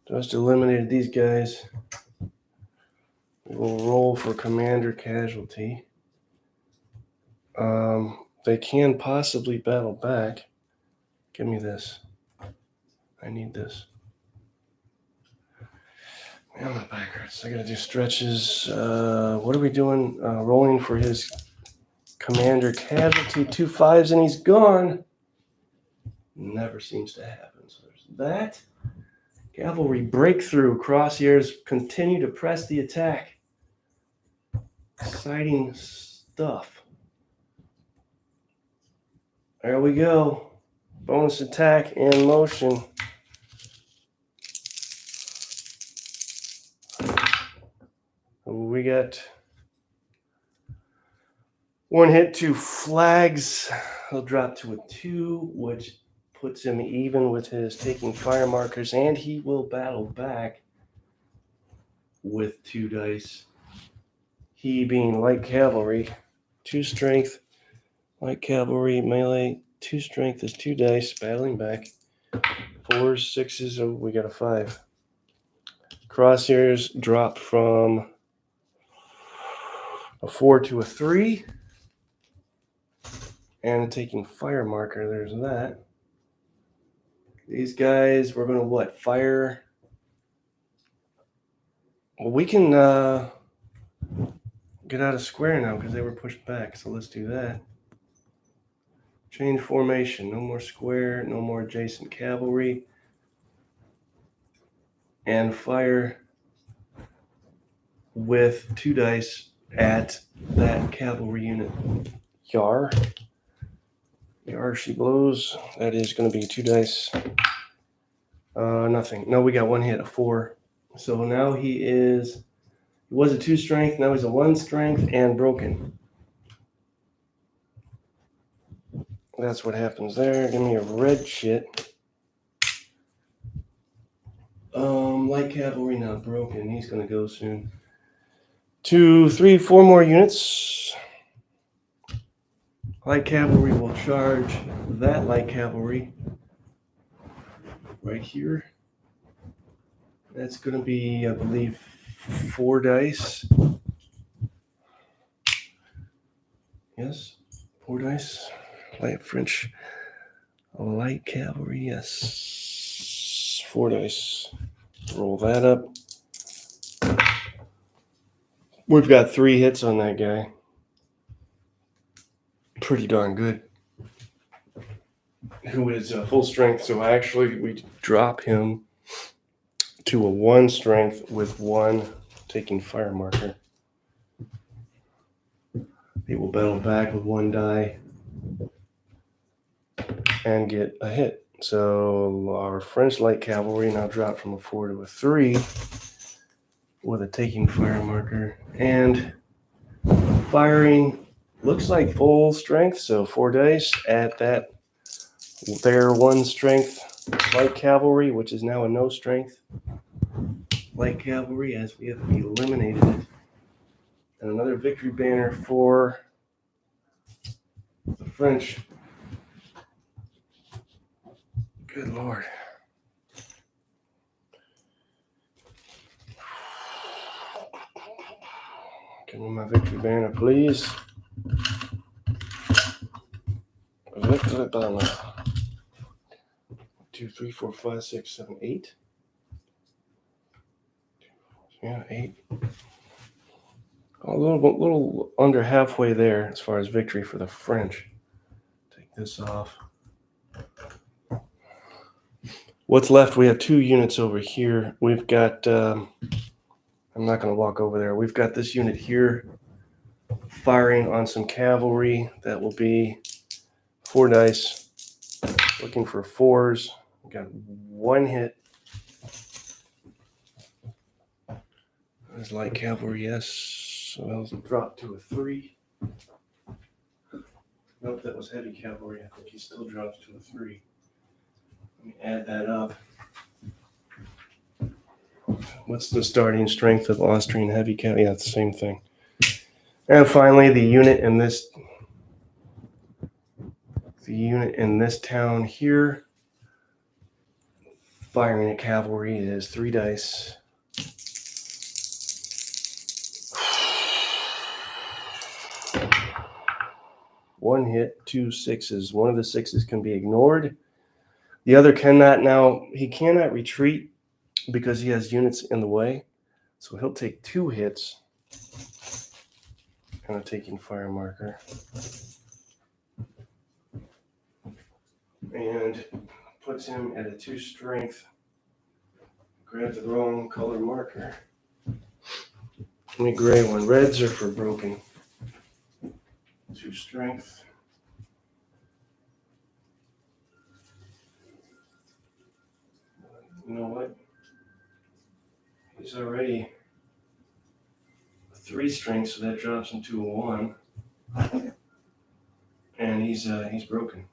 Just eliminated these guys. We will roll for commander casualty. They can possibly battle back. Give me this. I need this. Man, my back hurts. I gotta do stretches. What are we doing? Rolling for his commander casualty. 2 5s and he's gone. Never seems to happen. So there's that. Cavalry breakthrough. Crosshairs continue to press the attack. Exciting stuff. There we go. Bonus attack in motion. We got 1 hit, 2 flags. He'll drop to a 2, which puts him even with his taking fire markers, and he will battle back with 2 dice. He being light cavalry, 2 strength, light cavalry, melee, 2 strength is 2 dice, battling back. 4s, 6s, oh, we got a 5. Crosshairs drop from a 4 to a 3. And taking fire marker, there's that. These guys, we're going to what? Fire. Well, we can get out of square now because they were pushed back. So let's do that. Change formation. No more square. No more adjacent cavalry. And fire with 2 dice at that cavalry unit. Yar. Yar, she blows. That is going to be 2 dice. Nothing. No, we got 1 hit, a 4. So now he was a 2 strength. Now he's a 1 strength and broken. That's what happens there. Give me a red shit. Light cavalry not broken. He's going to go soon. 2, 3, 4 more units. Light cavalry will charge that light cavalry right here. That's going to be, I believe, 4 dice. Yes, 4 dice. Light French light cavalry, yes. 4 dice. Roll that up. We've got 3 hits on that guy. Pretty darn good. Who is full strength, so actually we drop him to a 1 strength with 1 taking fire marker. He will battle back with 1 die and get a hit. So our French light cavalry now dropped from a 4 to a 3 with a taking fire marker and firing looks like full strength, so 4 dice at that their 1 strength light cavalry, which is now a no strength light cavalry as we have eliminated it. And another victory banner for the French. Good Lord. Give me my victory banner, please. Victory banner. 2, 3, 4, 5, 6, 7, 8. Yeah, 8. A little under halfway there as far as victory for the French. Take this off. What's left? We have 2 units over here. We've got, I'm not going to walk over there. We've got this unit here firing on some cavalry. That will be 4 dice. Looking for 4s. We got 1 hit. There's light cavalry, yes. So that was dropped to a 3. Nope, that was heavy cavalry. I think he still drops to a 3. Let me add that up. What's the starting strength of Austrian heavy cavalry? Yeah, it's the same thing. And finally, the unit in this town here, firing at cavalry is 3 dice. One hit, 2 6s. One of the 6s can be ignored. The other cannot. Now, he cannot retreat because he has units in the way. So he'll take 2 hits. And a taking fire marker. And puts him at a 2 strength. Grab the wrong color marker. Let me gray one. Reds are for broken. 2 strength. You know what? He's already 3 strength, so that drops him to a 1. And he's broken.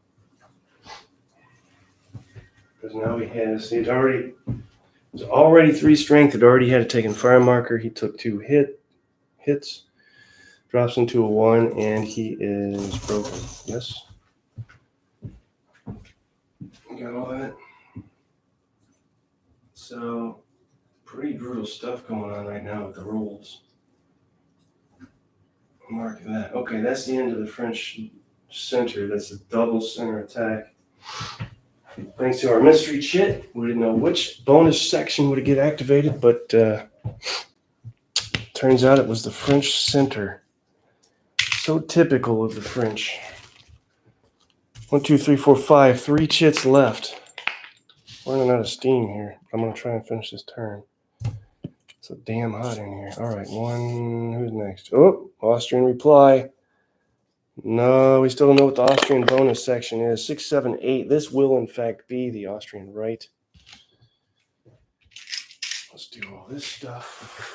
Because now he's already 3 strength. It already had a taken fire marker. He took 2 hits. Drops into a 1, and he is broken. Yes. Got all that. So, pretty brutal stuff going on right now with the rules. Mark that. Okay, that's the end of the French center. That's a double center attack. Thanks to our mystery chit, we didn't know which bonus section would get activated, but turns out it was the French center. So typical of the French. 1, 2, 3, 4, 5. 3 chits left. We're running out of steam here. I'm going to try and finish this turn. It's so damn hot in here. All right, one. Who's next? Oh, Austrian reply. No, we still don't know what the Austrian bonus section is. 6, 7, 8. This will, in fact, be the Austrian right. Let's do all this stuff.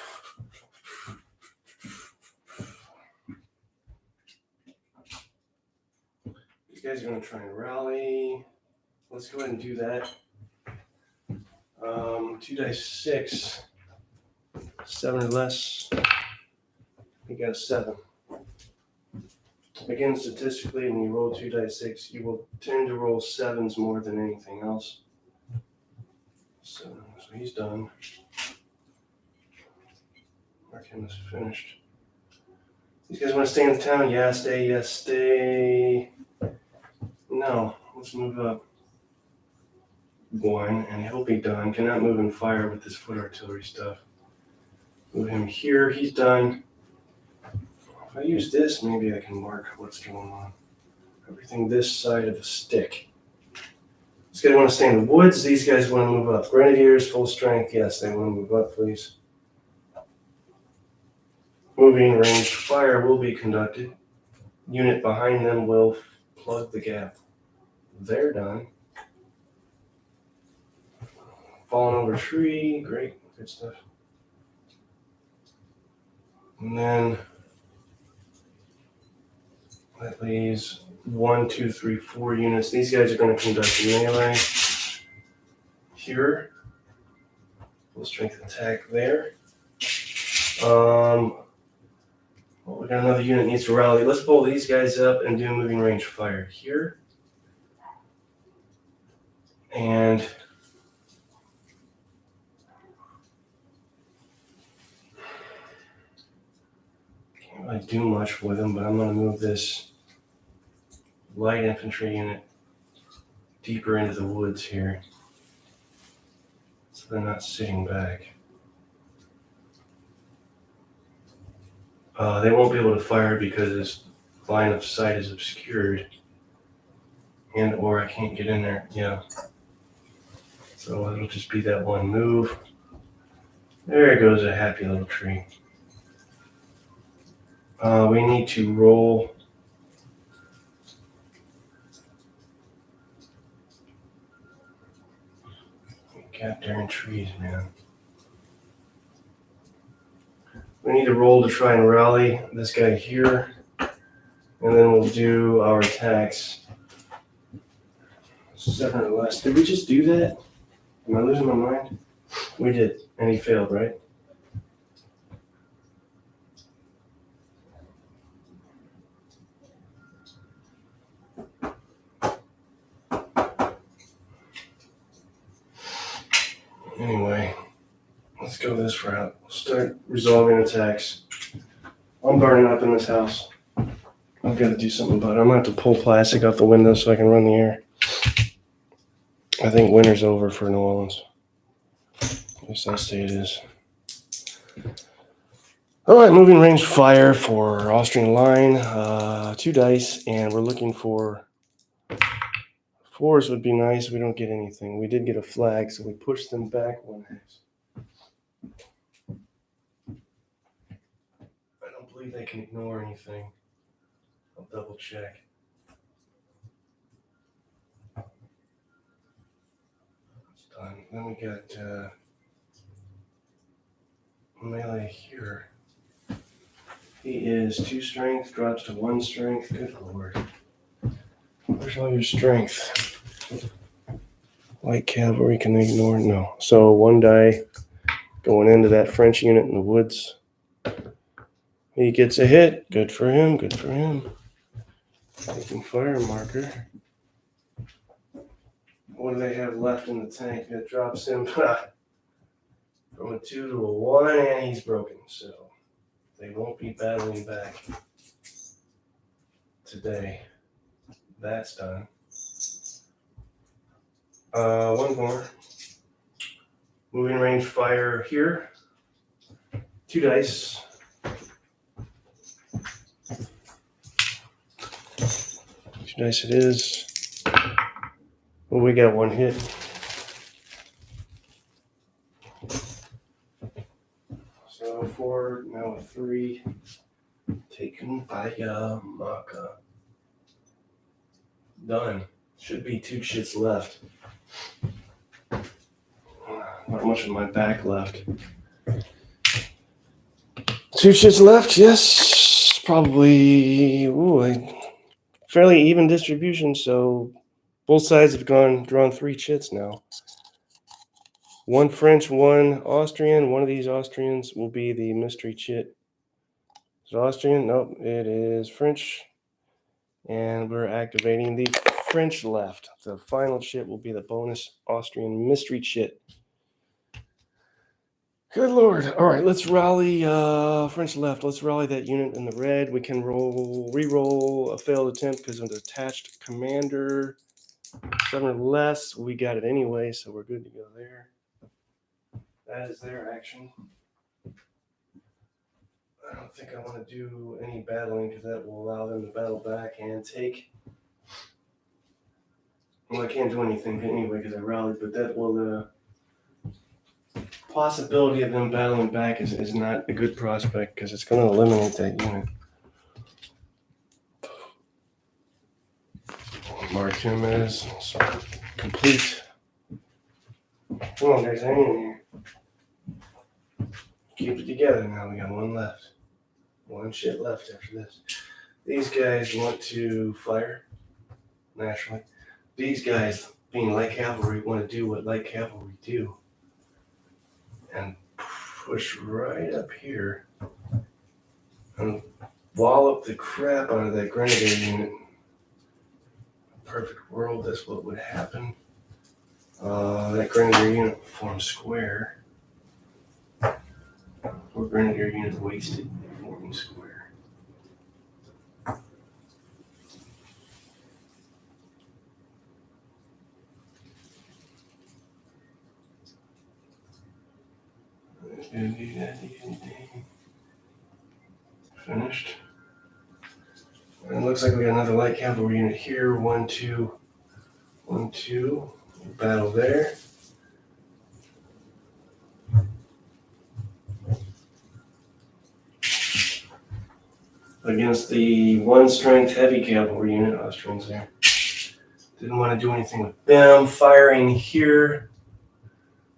You guys are going to try and rally. Let's go ahead and do that. 2 dice 6. 7 or less. You got a 7. Again, statistically, when you roll 2 dice 6, you will tend to roll 7s more than anything else. So he's done. Mark him as finished. These guys want to stay in the town? Yeah, stay. Yes, stay. No, let's move up 1, and he'll be done. Cannot move and fire with this foot artillery stuff. Move him here. He's done. If I use this, maybe I can mark what's going on. Everything this side of the stick. These guys want to stay in the woods. These guys want to move up. Grenadiers, full strength. Yes, they want to move up, please. Moving ranged fire will be conducted. Unit behind them will plug the gap. They're done. Falling over tree. Great. Good stuff. And then that leaves 1, 2, 3, 4 units. These guys are going to conduct a melee here. Full strength attack there. Well, we got another unit that needs to rally. Let's pull these guys up and do moving range fire here. And can't really do much with them, but I'm going to move this light infantry unit deeper into the woods here, so they're not sitting back. They won't be able to fire because this line of sight is obscured, and or I can't get in there. Yeah. So it'll just be that one move. There goes a happy little tree. We need to roll. Got there in trees, man. We need to roll to try and rally this guy here, and then we'll do our attacks. 7 or less. Did we just do that? Am I losing my mind? We did, and he failed, right? Anyway, let's go this route. We'll start resolving attacks. I'm burning up in this house. I've got to do something about it. I'm going to have to pull plastic out the window so I can run the air. I think winter's over for New Orleans. At least I'll say it is. All right, moving range fire for Austrian line. 2 dice, and we're looking for 4s would be nice. We don't get anything. We did get a flag, so we pushed them back 1 hex. I don't believe they can ignore anything. I'll double check. It's done. Then we got melee here. He is 2 strength, drops to 1 strength. Good lord. Where's all your strength? Light cavalry, can they ignore? No. So 1 die going into that French unit in the woods. He gets a hit. Good for him. Good for him. Taking fire marker. What do they have left in the tank? It drops him from a 2 to a 1, and he's broken. So they won't be battling back today. That's done. 1 more. Moving range fire here. 2 dice. 2 dice it is. Well, we got one hit. So 4, now a 3. Taken by Maka. Done. Should be 2 shits left. Not much of my back left. 2 shits left, yes. Probably fairly even distribution, so both sides have drawn 3 chits now. 1 French, 1 Austrian. One of these Austrians will be the mystery chit. Is it Austrian? Nope, it is French. And we're activating the French left. The final chit will be the bonus Austrian mystery chit. Good Lord. All right, let's rally French left. Let's rally that unit in the red. We can re-roll a failed attempt because of the attached commander. 7 or less. We got it anyway, so we're good to go there. That is their action. I don't think I want to do any battling because that will allow them to battle back and take. Well, I can't do anything anyway because I rallied, but that will. Possibility of them battling back is not a good prospect because it's going to eliminate that unit. Mark him as complete. Come on, guys, hang in here. Keep it together now. We got 1 left. 1 shit left after this. These guys want to fire, naturally. These guys, being light cavalry, want to do what light cavalry do. And push right up here and wallop the crap out of that grenadier unit. Perfect world, that's what would happen. That grenadier unit forms square. Or grenadier unit wasted, forming square. Finished. And it looks like we got another light cavalry unit here. 1, 2, 1, 2. Battle there. Against the 1 strength heavy cavalry unit, Austrians there. Didn't want to do anything with them. Firing here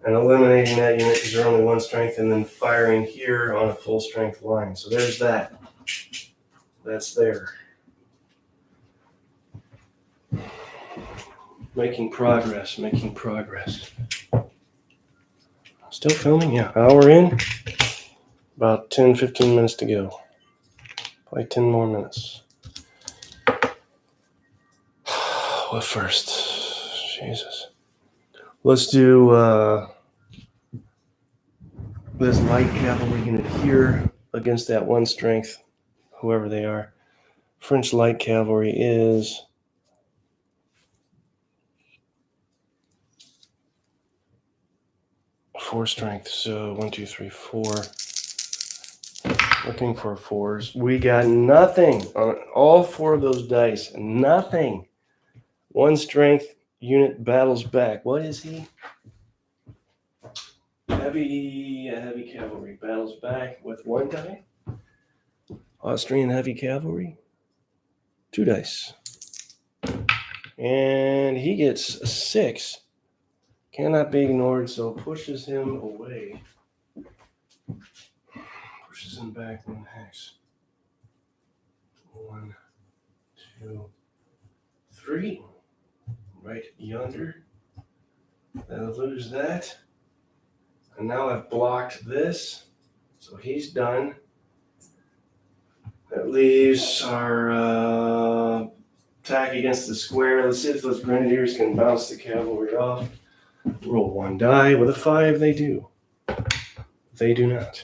and eliminating that unit because they're only 1 strength, and then firing here on a full strength line. So there's that. That's there. Making progress, making progress. Still filming? Yeah, hour in. About 10, 15 minutes to go. Probably 10 more minutes. What first? Jesus. Let's do this light cavalry unit here against that 1 strength, whoever they are. French light cavalry is 4 strength. So 1, 2, 3, 4. Looking for 4s. We got nothing on all 4 of those dice. Nothing. 1 strength unit battles back. What is he? Heavy cavalry battles back with 1 die. Austrian heavy cavalry, 2 dice. And he gets a 6. Cannot be ignored, so pushes him away. Pushes him back 1 hex. 1, 2, 3. Right yonder. I'll lose that. And now I've blocked this. So he's done. That leaves our attack against the square. Let's see if those grenadiers can bounce the cavalry off. Roll 1 die. With a 5, they do. They do not.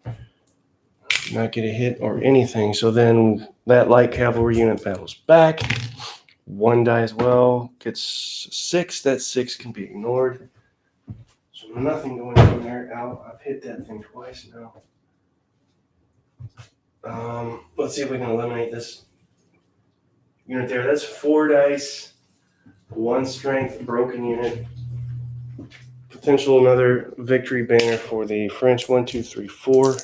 Do not get a hit or anything. So then that light cavalry unit battles back. 1 die as well. Gets 6. That 6 can be ignored. So nothing going on there. Out. I've hit that thing twice now. Let's see if we can eliminate this unit there. That's 4 dice. 1 strength broken unit. Potential another victory banner for the French. 1, 2, 3, 4.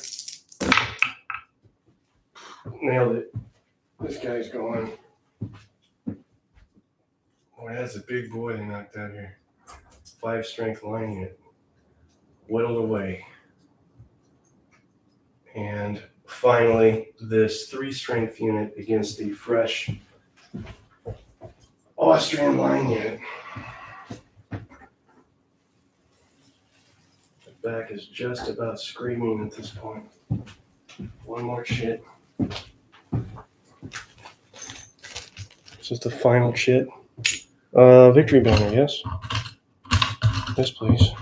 Nailed it. This guy's going. Boy, that's a big boy they knocked out here. 5 strength line unit. Whittled away. And finally, this 3 strength unit against the fresh Austrian line unit. The back is just about screaming at this point. 1 more chit. This is the final chit. Victory banner, yes? Yes, please.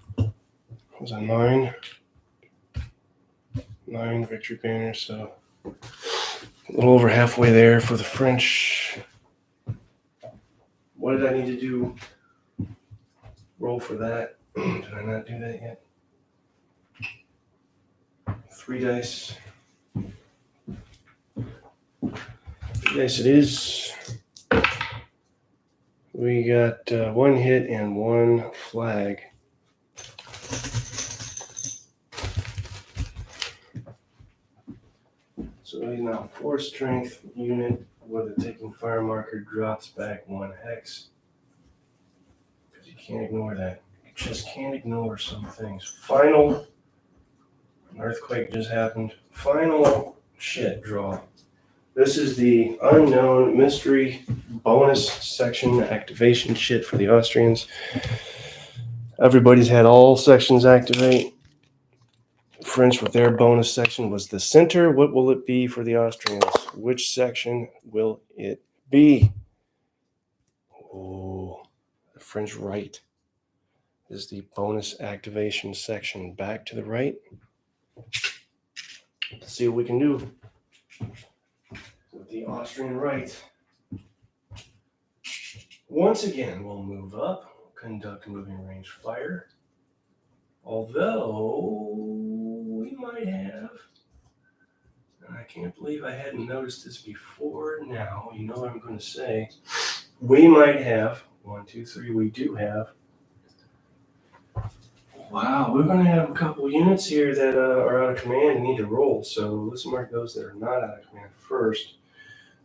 It was a 9. 9 victory banners, so a little over halfway there for the French. What did I need to do? Roll for that. Did I not do that yet? 3 dice. 3 dice it is. We got 1 hit and 1 flag. So he's now 4 strength unit with a taking fire marker, drops back 1 hex. Because you can't ignore that. You just can't ignore some things. Final, an earthquake just happened. Final shit draw. This is the unknown mystery bonus section activation shit for the Austrians. Everybody's had all sections activate. French with their bonus section was the center. What will it be for the Austrians? Which section will it be? Oh, the French right is the bonus activation section. Back to the right. Let's see what we can do with the Austrian right. Once again, we'll move up, conduct moving range fire. Although we might have, and I can't believe I hadn't noticed this before now, you know what I'm going to say, we might have, 1, 2, 3, we do have, wow, we're going to have a couple units here that are out of command and need to roll, so let's mark those that are not out of command first.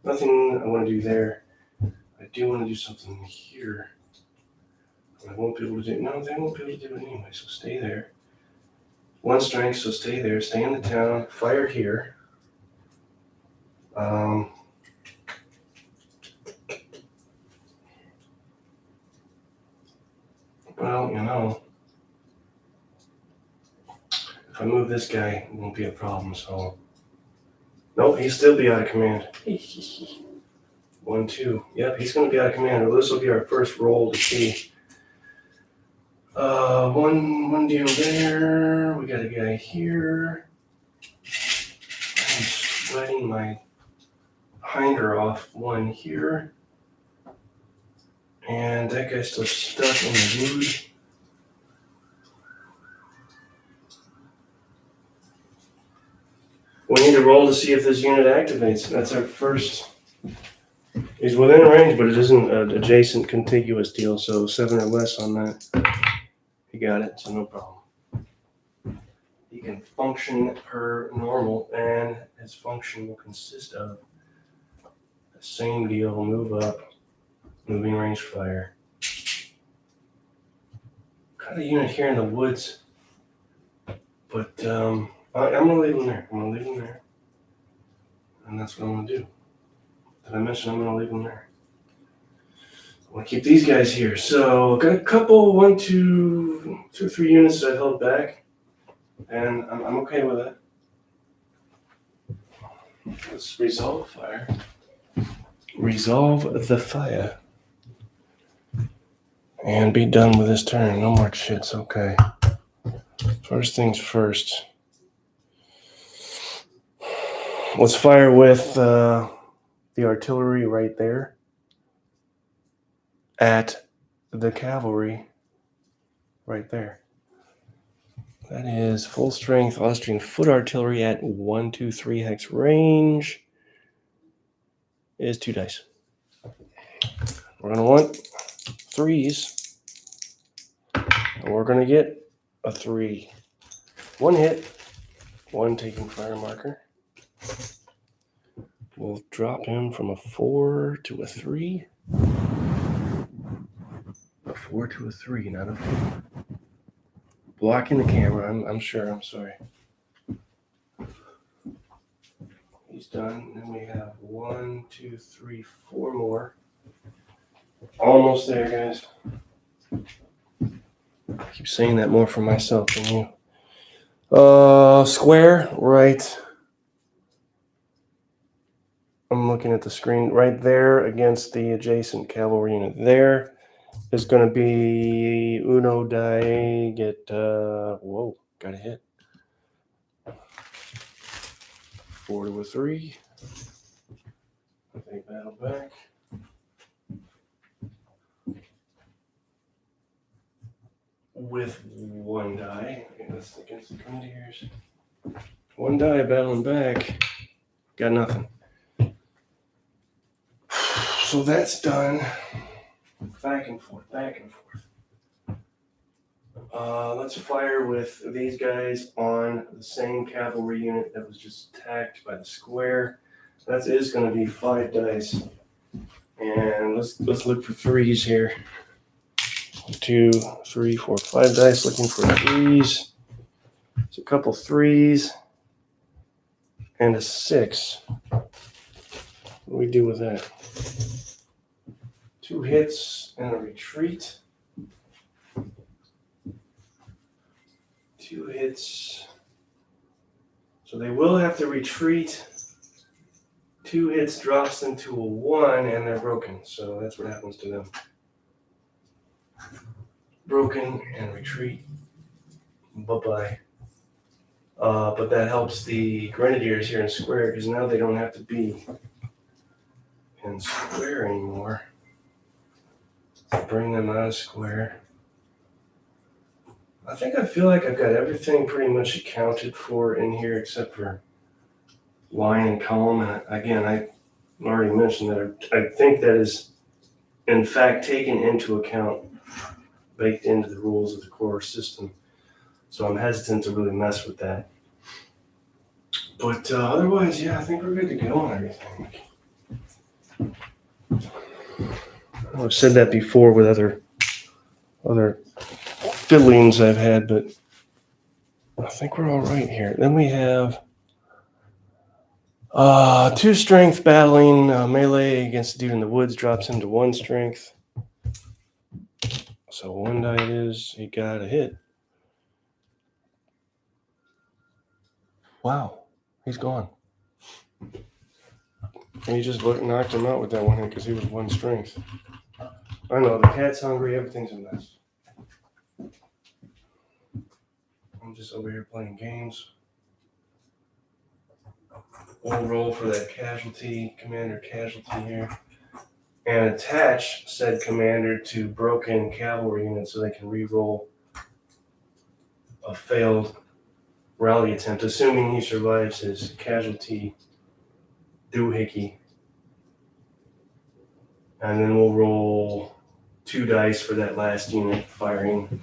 Nothing I want to do there. I do want to do something here. I won't be able to do, no, they won't be able to do it anyway, so stay there. 1 strength, so stay there, stay in the town, fire here. Well, you know, if I move this guy, it won't be a problem, so. Nope, he'll still be out of command. 1, 2, yep, he's going to be out of command. Well, this will be our first roll to see. One deal there. We got a guy here. I'm sweating my hinder off. 1 here. And that guy's still stuck in the wood. We need to roll to see if this unit activates. That's our first. He's within range, but it isn't an adjacent contiguous deal, so 7 or less on that. He got it, so no problem. He can function per normal, and his function will consist of the same deal, move up, moving range fire. Got a unit here in the woods, but I'm going to leave him there. I'm going to leave him there. And that's what I'm going to do. Did I mention I'm going to leave him there? I want to keep these guys here. So got a couple, 1, 2, 2 or 3 units that I held back. And I'm okay with that. Let's resolve fire. Resolve the fire. And be done with this turn. No more shits. Okay. First things first. Let's fire with the artillery right there at the cavalry right there. That is full strength Austrian foot artillery at 1, 2, 3 hex range. is 2 dice. We're going to want 3s, and we're going to get a 3. 1 hit, 1 taking fire marker. We'll drop him from a 4 to a 3. A 4 to a 3, not a 4. Blocking the camera, I'm sure, I'm sorry. He's done. Then we have 1, 2, 3, 4 more. Almost there, guys. I keep saying that more for myself than you. Square, right. I'm looking at the screen right there against the adjacent cavalry unit. There is going to be Uno die. Get, whoa, got a hit. 4 to a 3. I think battle back. With 1 die against the Grenadiers. 1 die battling back. Got nothing. So that's done. Back and forth, back and forth. Let's fire with these guys on the same cavalry unit that was just attacked by the square. That is going to be 5 dice. And let's look for 3s here. 2, 3, 4, 5 dice. Looking for 3s. It's a couple 3s and a 6. What do we do with that? 2 hits and a retreat. 2 hits. So they will have to retreat. 2 hits drops them to a 1 and they're broken. So that's what happens to them. Broken and retreat. Bye-bye. But that helps the Grenadiers here in square because now they don't have to be in square anymore. Bring them out of square. I feel like I've got everything pretty much accounted for in here except for line and column. And again, I already mentioned that I think that is in fact taken into account, baked into the rules of the core system. So I'm hesitant to really mess with that. But otherwise, yeah, I think we're good to go on everything. I've said that before with other fiddlings I've had, but I think we're all right here. Then we have 2 strength battling melee against the dude in the woods drops him to 1 strength. So 1 die it is. He got a hit. Wow, he's gone. And he just knocked him out with that 1 hit because he was 1 strength. I know, the cat's hungry, everything's a mess. I'm just over here playing games. We'll roll for that commander casualty here. And attach said commander to broken cavalry units so they can re-roll a failed rally attempt, assuming he survives his casualty doohickey. And then we'll roll 2 dice for that last unit firing.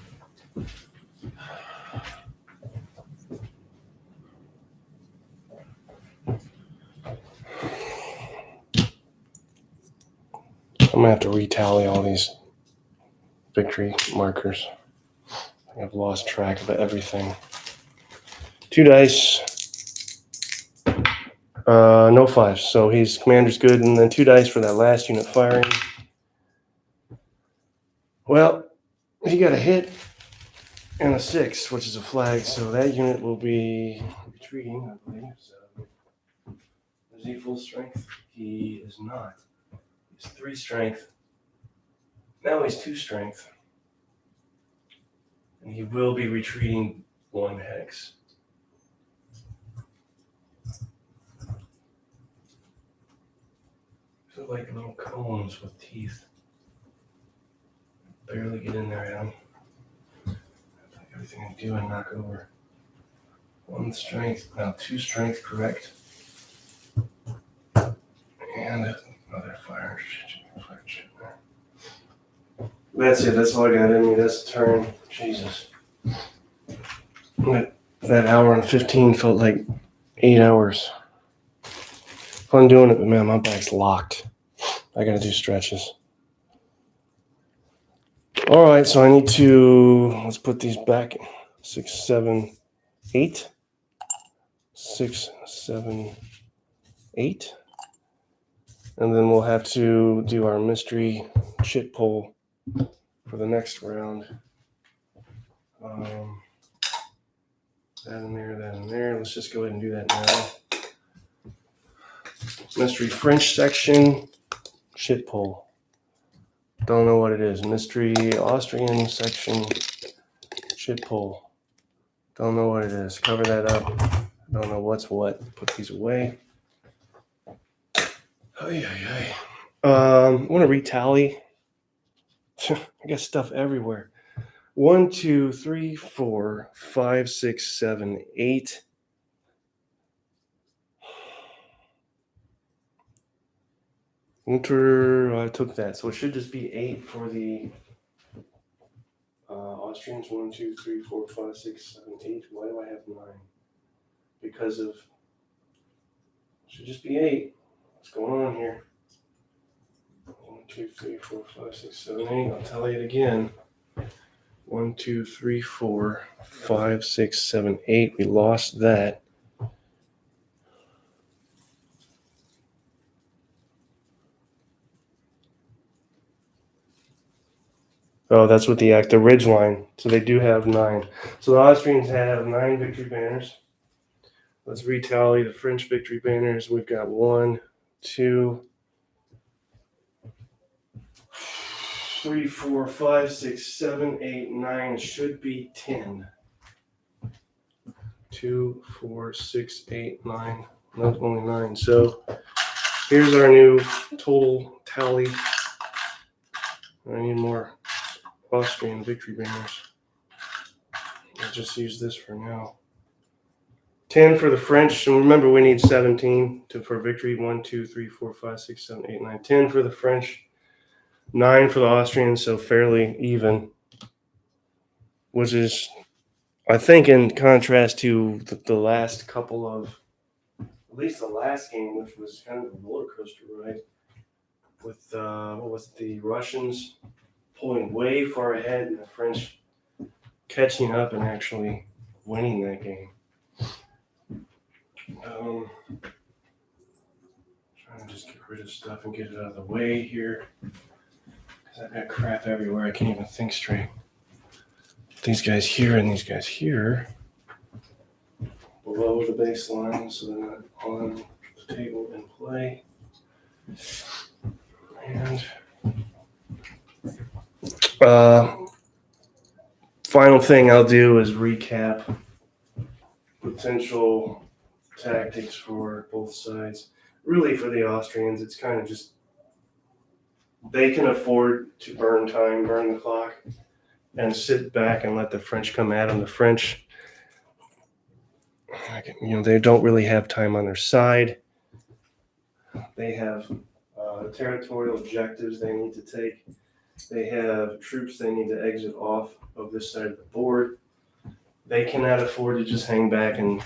I'm going to have to retally all these victory markers. I've lost track of everything. 2 dice. No 5s. So his commander's good. And then 2 dice for that last unit firing. Well, he got a hit and a 6, which is a flag. So that unit will be retreating, I believe. So is he full strength? He is not. He's 3 strength. Now he's 2 strength. And he will be retreating 1 hex. They're like little cones with teeth. Barely get in there, Adam. Like everything I do, I knock over. 1 strength, now 2 strength, correct. And That's it. That's all I got in me. That's the turn. Jesus. That hour and 15 felt like 8 hours. Fun doing it, but man, my back's locked. I gotta do stretches. All right, so I need to, let's put these back. 6, 7, 8. 6, 7, 8. And then we'll have to do our mystery shit pull for the next round. That in there, that in there. Let's just go ahead and do that now. Mystery French section, shit pull. Don't know what it is. Mystery Austrian section, shit pull. Don't know what it is. Cover that up. Don't know what's what. Put these away. I want to retally. I got stuff everywhere. 1, 2, 3, 4, 5, 6, 7, 8. I took that, so it should just be 8 for the Austrians. 1, 2, 3, 4, 5, 6, 7, 8. Why do I have 9? Because of, should just be 8. What's going on here? 1, 2, 3, 4, 5, 6, 7, 8. I'll tell you it again. 1, 2, 3, 4, 5, 6, 7, 8. We lost that. Oh, that's what the ridge line. So they do have 9. So the Austrians have 9 victory banners. Let's retally the French victory banners. We've got 1, 2, 3, 4, 5, 6, 7, 8, 9. Should be 10. 2, 4, 6, 8, 9. Not only 9. So here's our new total tally. I need more Austrian victory banners. I'll just use this for now. 10 for the French, and remember we need 17 for victory. 1, 2, 3, 4, 5, 6, 7, 8, 9. 10 for the French, 9 for the Austrians, so fairly even. Which is, I think, in contrast to the last couple of, at least the last game, which was kind of a roller coaster ride, with what was it, the Russians pulling way far ahead and the French catching up and actually winning that game. Trying to just get rid of stuff and get it out of the way here, because I've got crap everywhere. I can't even think straight. These guys here and these guys here below the baseline, so they're not on the table in play. And final thing I'll do is recap potential tactics for both sides. Really, for the Austrians, it's kind of just they can afford to burn time, burn the clock, and sit back and let the French come at them. The French, they don't really have time on their side. They have territorial objectives they need to take. They have troops they need to exit off of this side of the board. They cannot afford to just hang back and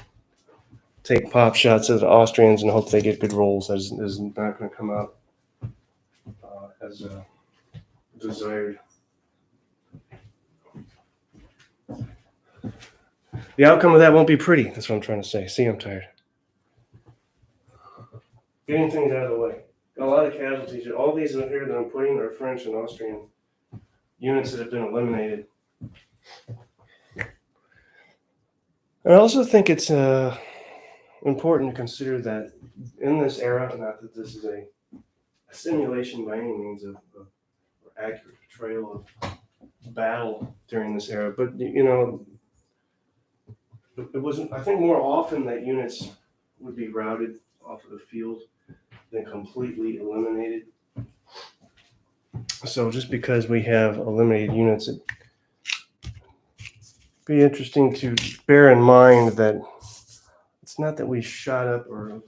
take pop shots at the Austrians and hope they get good rolls. That is not going to come out as desired. The outcome of that won't be pretty. That's what I'm trying to say. See, I'm tired. Getting things out of the way. Got a lot of casualties. All these in here that I'm putting are French and Austrian units that have been eliminated. I also think it's important to consider that in this era, not that this is a simulation by any means of accurate portrayal of battle during this era, but it wasn't. I think more often that units would be routed off of the field than completely eliminated. So just because we have eliminated units, it'd be interesting to bear in mind that it's not that we shot up or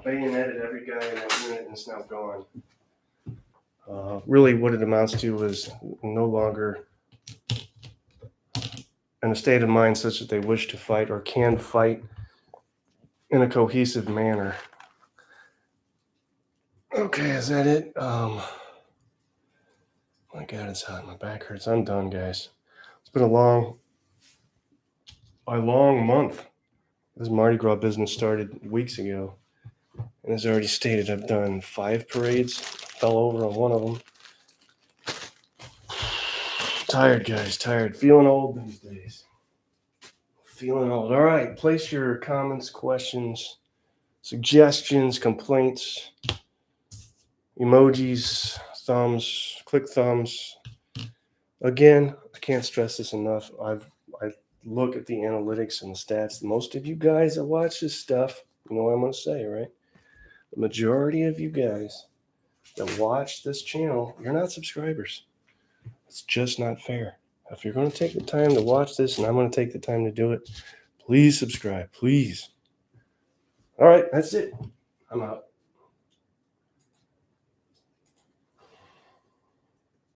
bayoneted every guy in that unit and it's now gone. Really, what it amounts to is no longer in a state of mind such that they wish to fight or can fight in a cohesive manner. Okay, is that it? My God, it's hot. My back hurts. I'm done, guys. It's been a long month. This Mardi Gras business started weeks ago. And as already stated, I've done 5 parades. Fell over on one of them. Tired, guys. Tired. Feeling old these days. Feeling old. All right. Place your comments, questions, suggestions, complaints, emojis, thumbs, click thumbs. Again, I can't stress this enough. I look at the analytics and the stats. Most of you guys that watch this stuff, you know what I'm going to say, right? The majority of you guys that watch this channel, you're not subscribers. It's just not fair. If you're going to take the time to watch this, and I'm going to take the time to do it, please subscribe, please. All right, that's it. I'm out.